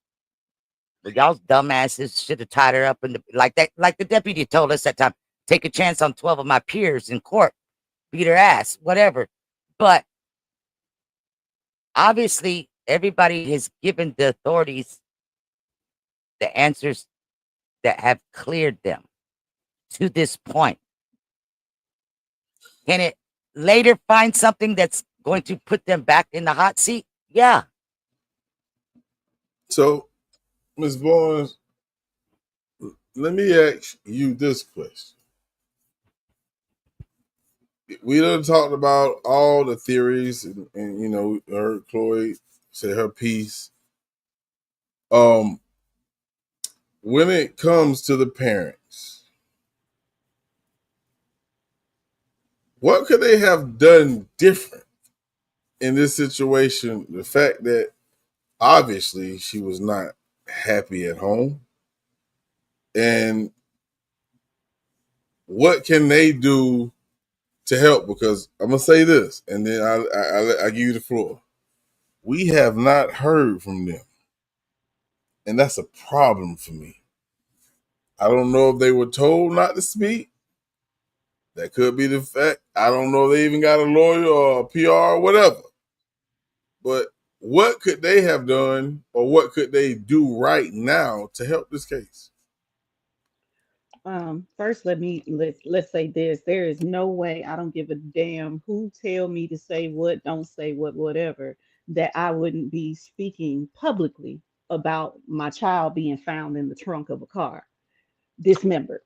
well, y'all's dumbasses should have tied her up in like that, like the deputy told us that time. Take a chance on 12 of my peers in court, beat her ass, whatever. But obviously, everybody has given the authorities the answers that have cleared them to this point. Can it later find something that's going to put them back in the hot seat? Yeah. So, Ms. Barnes, let me ask you this question. We done talked about all the theories, and you know, heard Chloe say her piece. When it comes to the parents, what could they have done different in this situation? The fact that obviously she was not happy at home, and what can they do to help? Because I'm gonna say this, and then I give you the floor. We have not heard from them, and that's a problem for me. I don't know if they were told not to speak. That could be the fact. I don't know if they even got a lawyer or a PR or whatever. But what could they have done, or what could they do right now to help this case? First, let's say this. There is no way, I don't give a damn who tell me to say what, don't say what, whatever, that I wouldn't be speaking publicly about my child being found in the trunk of a car, dismembered.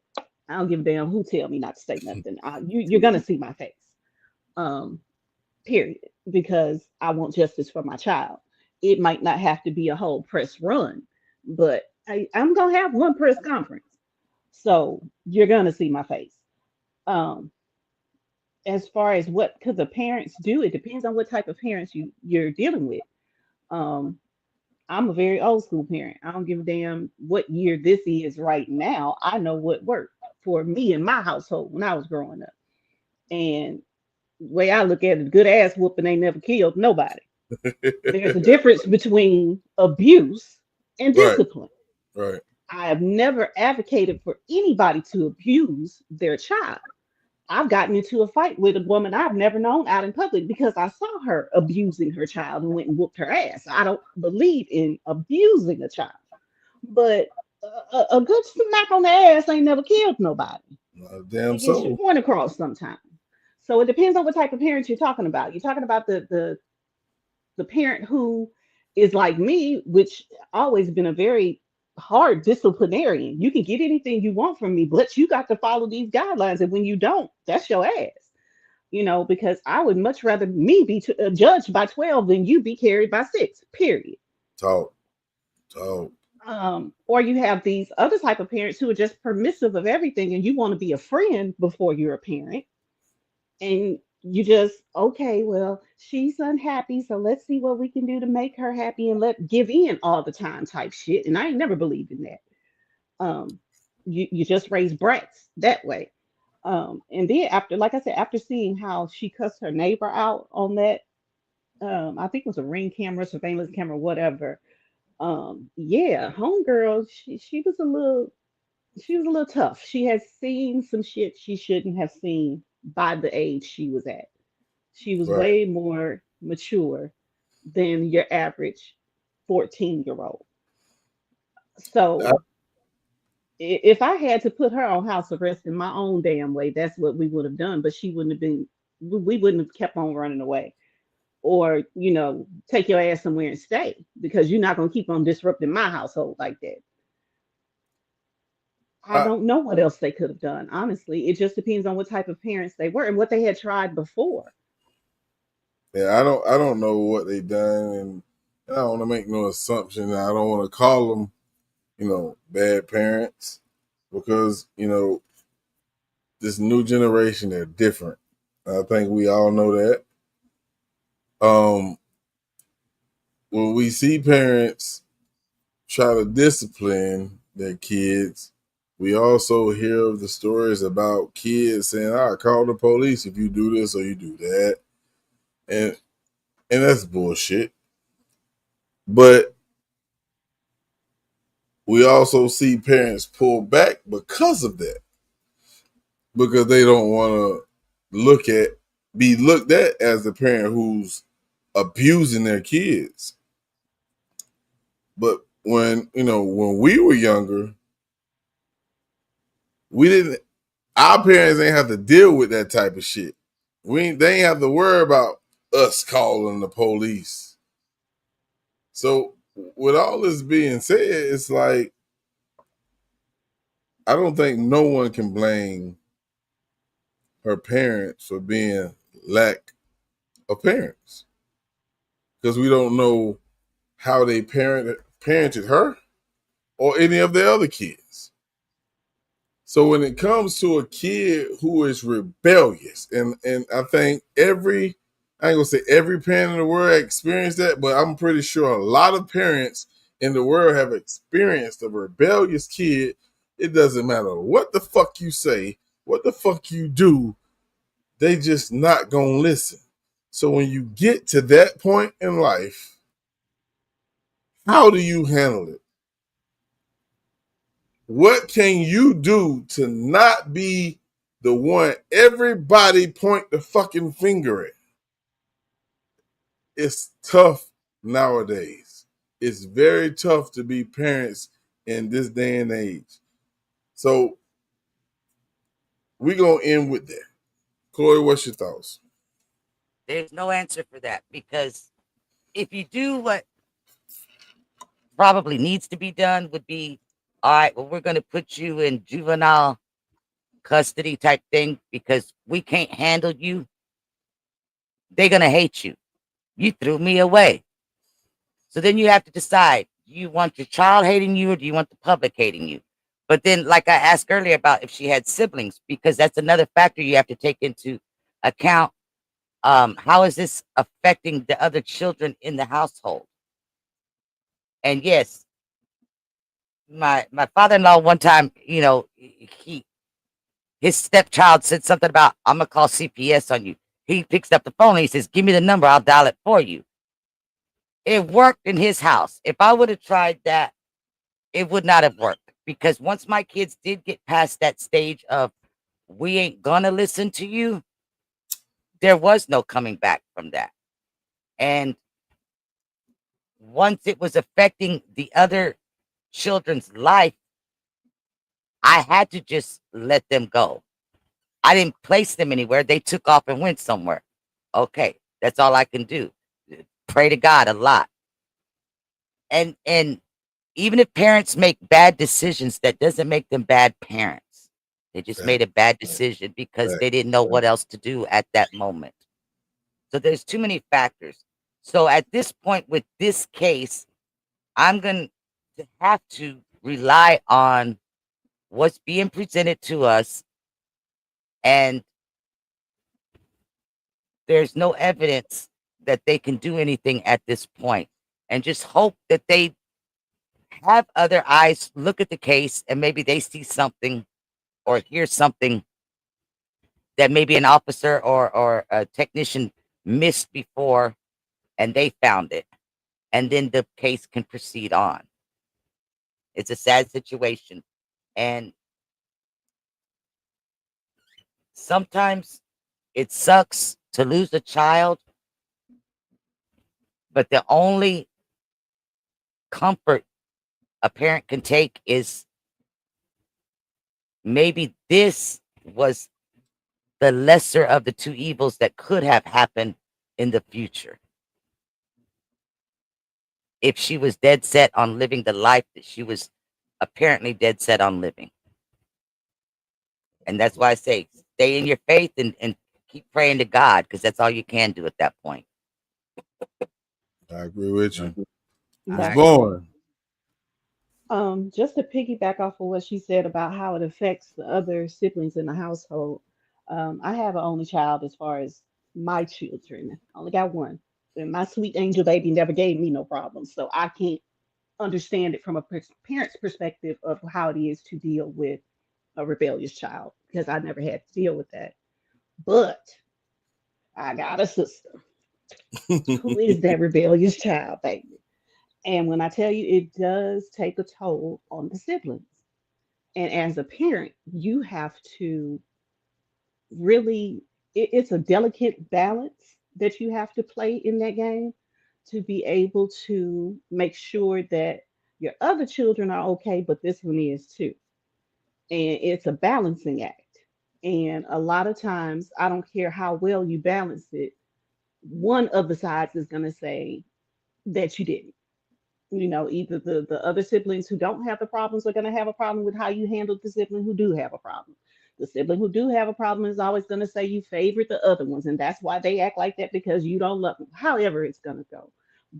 I don't give a damn who tell me not to say nothing. You're gonna see my face. Um, period. Because I want justice for my child. It might not have to be a whole press run, but I'm gonna have one press conference. So you're gonna see my face. Um, as far as what could the parents do, it depends on what type of parents you're dealing with. Um, I'm a very old school parent. I don't give a damn what year this is right now. I know what worked for me in my household when I was growing up. And the way I look at it, good ass whooping ain't never killed nobody. There's a difference between abuse and Right, discipline. right. I have never advocated for anybody to abuse their child. I've gotten into a fight with a woman I've never known out in public because I saw her abusing her child and went and whooped her ass. I don't believe in abusing a child, but a good smack on the ass ain't never killed nobody. Damn It gets your soul. point across sometimes. So it depends on what type of parent you're talking about. You're talking about the parent who is like me, which always been a very hard disciplinarian. You can get anything you want from me, but you got to follow these guidelines. And when you don't, that's your ass. Because I would much rather me be judged by 12 than you be carried by 6, period. Talk, talk. Or you have these other type of parents who are just permissive of everything and you want to be a friend before you're a parent. And you just, okay, well, she's unhappy, so let's see what we can do to make her happy and let give in all the time type shit. And I ain't never believed in that. Um, you just raise brats that way. And then after, like I said, after seeing how she cussed her neighbor out on that, I think it was a ring camera, surveillance camera, whatever. Yeah, homegirl, she was a little tough. She had seen some shit she shouldn't have seen by the age she was at. She was Right. way more mature than your average 14-year-old. I, So if I had to put her on house arrest in my own damn way, that's what we would have done. But she wouldn't have been, we wouldn't have kept on running away. Or, take your ass somewhere and stay because you're not going to keep on disrupting my household like that. I I, don't know what else they could have done. Honestly, it just depends on what type of parents they were and what they had tried before. yeah, I don't know what they done, and I don't want to make no assumption. I don't want to call them, bad parents, because this new generation, they're different. I think we all know that. Um, when we see parents try to discipline their kids, we also hear of the stories about kids saying, "I call the police if you do this or you do that," and that's bullshit. But we also see parents pull back because of that, because they don't want to be looked at as the parent who's abusing their kids. But when we were younger, we didn't. Our parents ain't have to deal with that type of shit. They ain't have to worry about us calling the police. So with all this being said, it's like I don't think no one can blame her parents for being lack of parents, because we don't know how they parented her or any of their other kids. So when it comes to a kid who is rebellious, and I think I ain't gonna say every parent in the world experienced that, but I'm pretty sure a lot of parents in the world have experienced a rebellious kid. It doesn't matter what the fuck you say, what the fuck you do, they just not gonna listen. So when you get to that point in life, how do you handle it? What can you do to not be the one everybody point the fucking finger at? It's tough nowadays. It's very tough to be parents in this day and age. So we're going to end with that. Chloe, what's your thoughts? There's no answer for that because if you do what probably needs to be done would be, all right, well, we're going to put you in juvenile custody type thing because we can't handle you. They're going to hate you. You threw me away. So then you have to decide, do you want your child hating you or do you want the public hating you? But then, like I asked earlier about if she had siblings, because that's another factor you have to take into account. How is this affecting the other children in the household? And yes, my father-in-law one time, he his stepchild said something about, I'm going to call CPS on you. He picks up the phone and he says, give me the number. I'll dial it for you. It worked in his house. If I would have tried that, it would not have worked, because once my kids did get past that stage of, we ain't going to listen to you, there was no coming back from that. And once it was affecting the other children's life, I had to just let them go. I didn't place them anywhere. They took off and went somewhere. Okay, that's all I can do. Pray to God a lot. And even if parents make bad decisions, that doesn't make them bad parents. They just made a bad decision because they didn't know what else to do at that moment. So there's too many factors. So at this point with this case, I'm going to have to rely on what's being presented to us, and there's no evidence that they can do anything at this point, and just hope that they have other eyes look at the case and maybe they see something or hear something that maybe an officer or a technician missed before, and they found it, and then the case can proceed on. It's a sad situation, and sometimes it sucks to lose a child, but the only comfort a parent can take is maybe this was the lesser of the two evils that could have happened in the future. If she was dead set on living the life that she was apparently dead set on living. And that's why I say stay in your faith and keep praying to God, because that's all you can do at that point. I agree with you. That's Born. Just to piggyback off of what she said about how it affects the other siblings in the household. I have an only child as far as my children. I only got one. And my sweet angel baby never gave me no problems. So I can't understand it from a parent's perspective of how it is to deal with a rebellious child, because I never had to deal with that. But I got a sister who is that rebellious child, baby. And when I tell you, it does take a toll on the siblings. And as a parent, you have to really, it's a delicate balance that you have to play in that game to be able to make sure that your other children are okay, but this one is too. And it's a balancing act. And a lot of times, I don't care how well you balance it, one of the sides is going to say that you didn't. Either the other siblings who don't have the problems are going to have a problem with how you handled the sibling who do have a problem. The sibling who do have a problem is always going to say you favorite the other ones, and that's why they act like that, because you don't love them. However, it's going to go.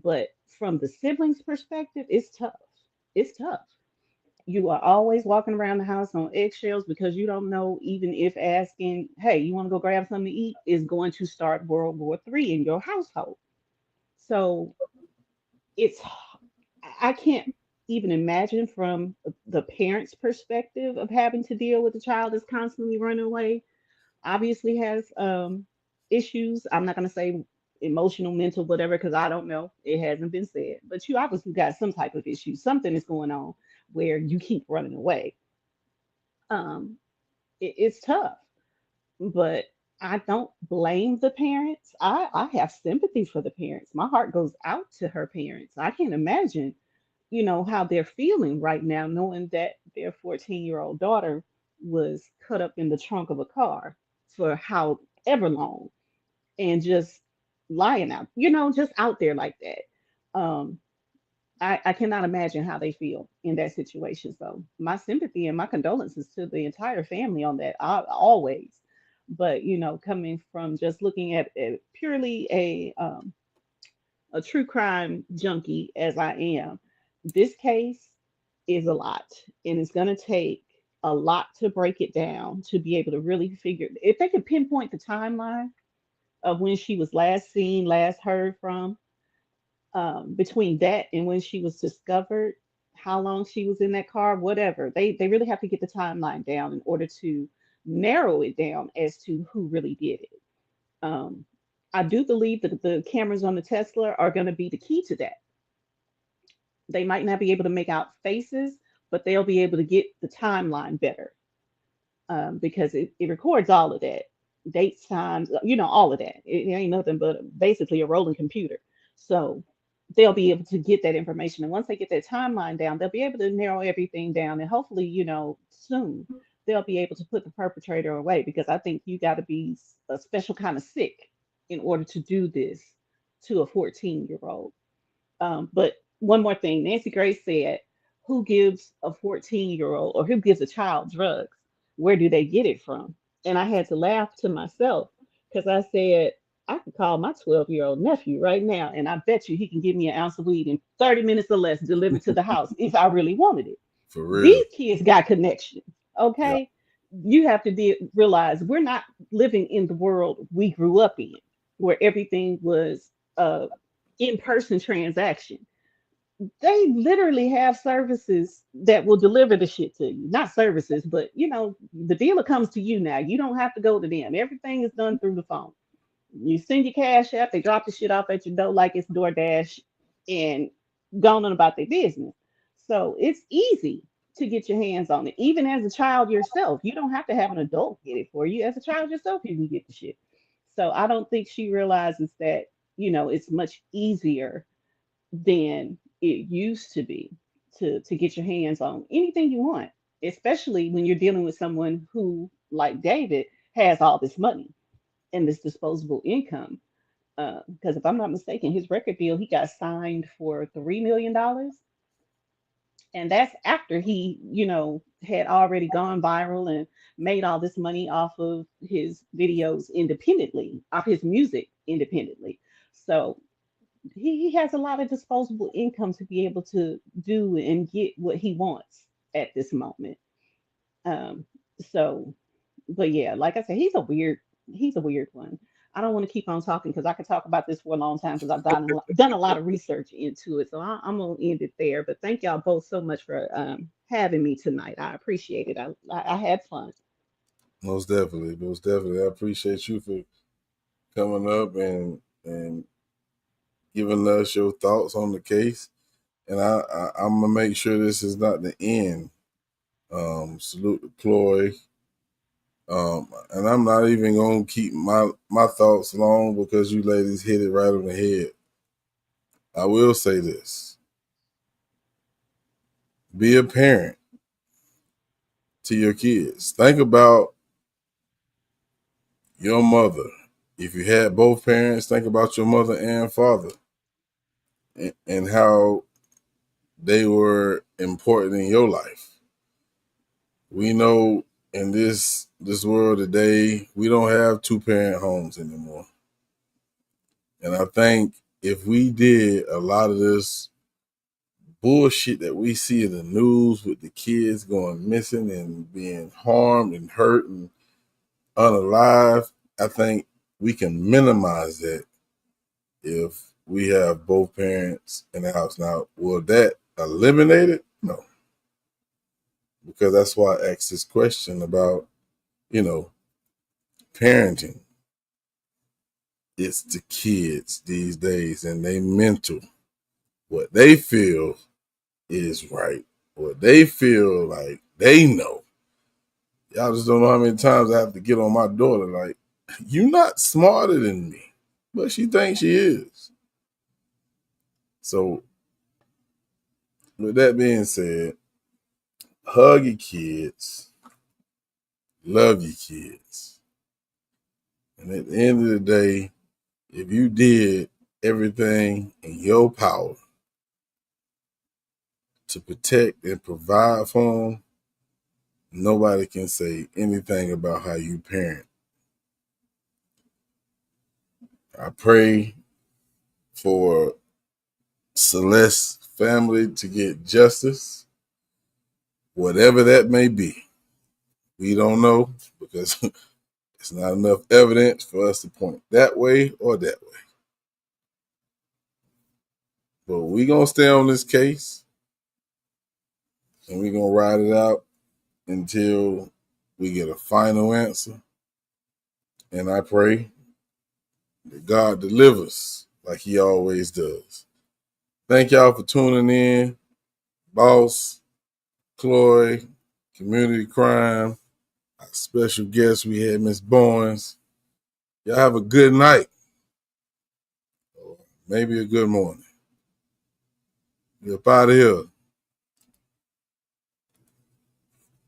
But from the siblings' perspective, it's tough. It's tough. You are always walking around the house on eggshells because you don't know, even if asking, hey, you want to go grab something to eat, is going to start World War III in your household. So it's I can't even imagine from the parent's perspective of having to deal with a child that's constantly running away. Obviously has issues. I'm not going to say emotional, mental, whatever, because I don't know. It hasn't been said. But you obviously got some type of issue. Something is going on where you keep running away. Um, it's tough, but I don't blame the parents. I have sympathy for the parents. My heart goes out to her parents. I can't imagine, how they're feeling right now, knowing that their 14-year-old daughter was cut up in the trunk of a car for however long and just lying out, just out there like that. I cannot imagine how they feel in that situation. So my sympathy and my condolences to the entire family on that, always. But coming from just looking at it purely a true crime junkie as I am, this case is a lot, and it's going to take a lot to break it down to be able to really figure. If they could pinpoint the timeline of when she was last seen, last heard from, between that and when she was discovered, how long she was in that car, whatever. They really have to get the timeline down in order to narrow it down as to who really did it. Um, I do believe that the cameras on the Tesla are going to be the key to that. They might not be able to make out faces, but they'll be able to get the timeline better, because it records all of that, dates, times, all of that. It ain't nothing but basically a rolling computer. So they'll be able to get that information. And once they get that timeline down, they'll be able to narrow everything down. And hopefully, soon they'll be able to put the perpetrator away, because I think you got to be a special kind of sick in order to do this to a 14-year-old. But one more thing, Nancy Grace said, who gives a 14-year-old or who gives a child drugs? Where do they get it from? And I had to laugh to myself, because I said, I could call my 12-year-old nephew right now, and I bet you he can give me an ounce of weed in 30 minutes or less delivered to the house if I really wanted it. For real. These kids got connections, Yeah. okay? You have to realize we're not living in the world we grew up in, where everything was in-person transaction. They literally have services that will deliver the shit to you. Not services, but the dealer comes to you now. You don't have to go to them. Everything is done through the phone. You send your cash app, they drop the shit off at your door like it's DoorDash and gone on about their business. So it's easy to get your hands on it. Even as a child yourself, you don't have to have an adult get it for you. As a child yourself, you can get the shit. So I don't think she realizes that, it's much easier than it used to be to get your hands on anything you want, especially when you're dealing with someone who, like David, has all this money and this disposable income. Because if I'm not mistaken, his record deal, he got signed for $3 million. And that's after he, had already gone viral and made all this money off of his videos independently, off his music independently. So he has a lot of disposable income to be able to do and get what he wants at this moment. Um, so, but yeah, like I said, he's a weird one. I don't want to keep on talking because I could talk about this for a long time because I've done a lot of research into it. So I'm gonna end it there. But thank y'all both so much for having me tonight. I appreciate it. I had fun. Most definitely, most definitely. I appreciate you for coming up and giving us your thoughts on the case. And I'm gonna make sure this is not the end. Salute to Ploy. And I'm not even gonna keep my thoughts long because you ladies hit it right on the head. I will say this: be a parent to your kids. Think about your mother. If you had both parents, think about your mother and father and how they were important in your life. We know in this world today, we don't have 2-parent homes anymore. And I think if we did a lot of this bullshit that we see in the news with the kids going missing and being harmed and hurt and unalive, I think we can minimize that if we have both parents in the house. Now, will that eliminate it? No. Because that's why I asked this question about, parenting. It's the kids these days and they mental. What they feel is right. What they feel like they know. Y'all just don't know how many times I have to get on my daughter like, you're not smarter than me. But she thinks she is. So with that being said, hug your kids, love your kids. And at the end of the day, if you did everything in your power to protect and provide for them, nobody can say anything about how you parent. I pray for Celeste's family to get justice, whatever that may be. We don't know because it's not enough evidence for us to point that way or that way. But we're going to stay on this case and we're going to ride it out until we get a final answer. And I pray that God delivers like he always does. Thank y'all for tuning in. Boss, Chloe, Community Crime, our special guest, we had Miss Bowens. Y'all have a good night. Or maybe a good morning. We're up out of here.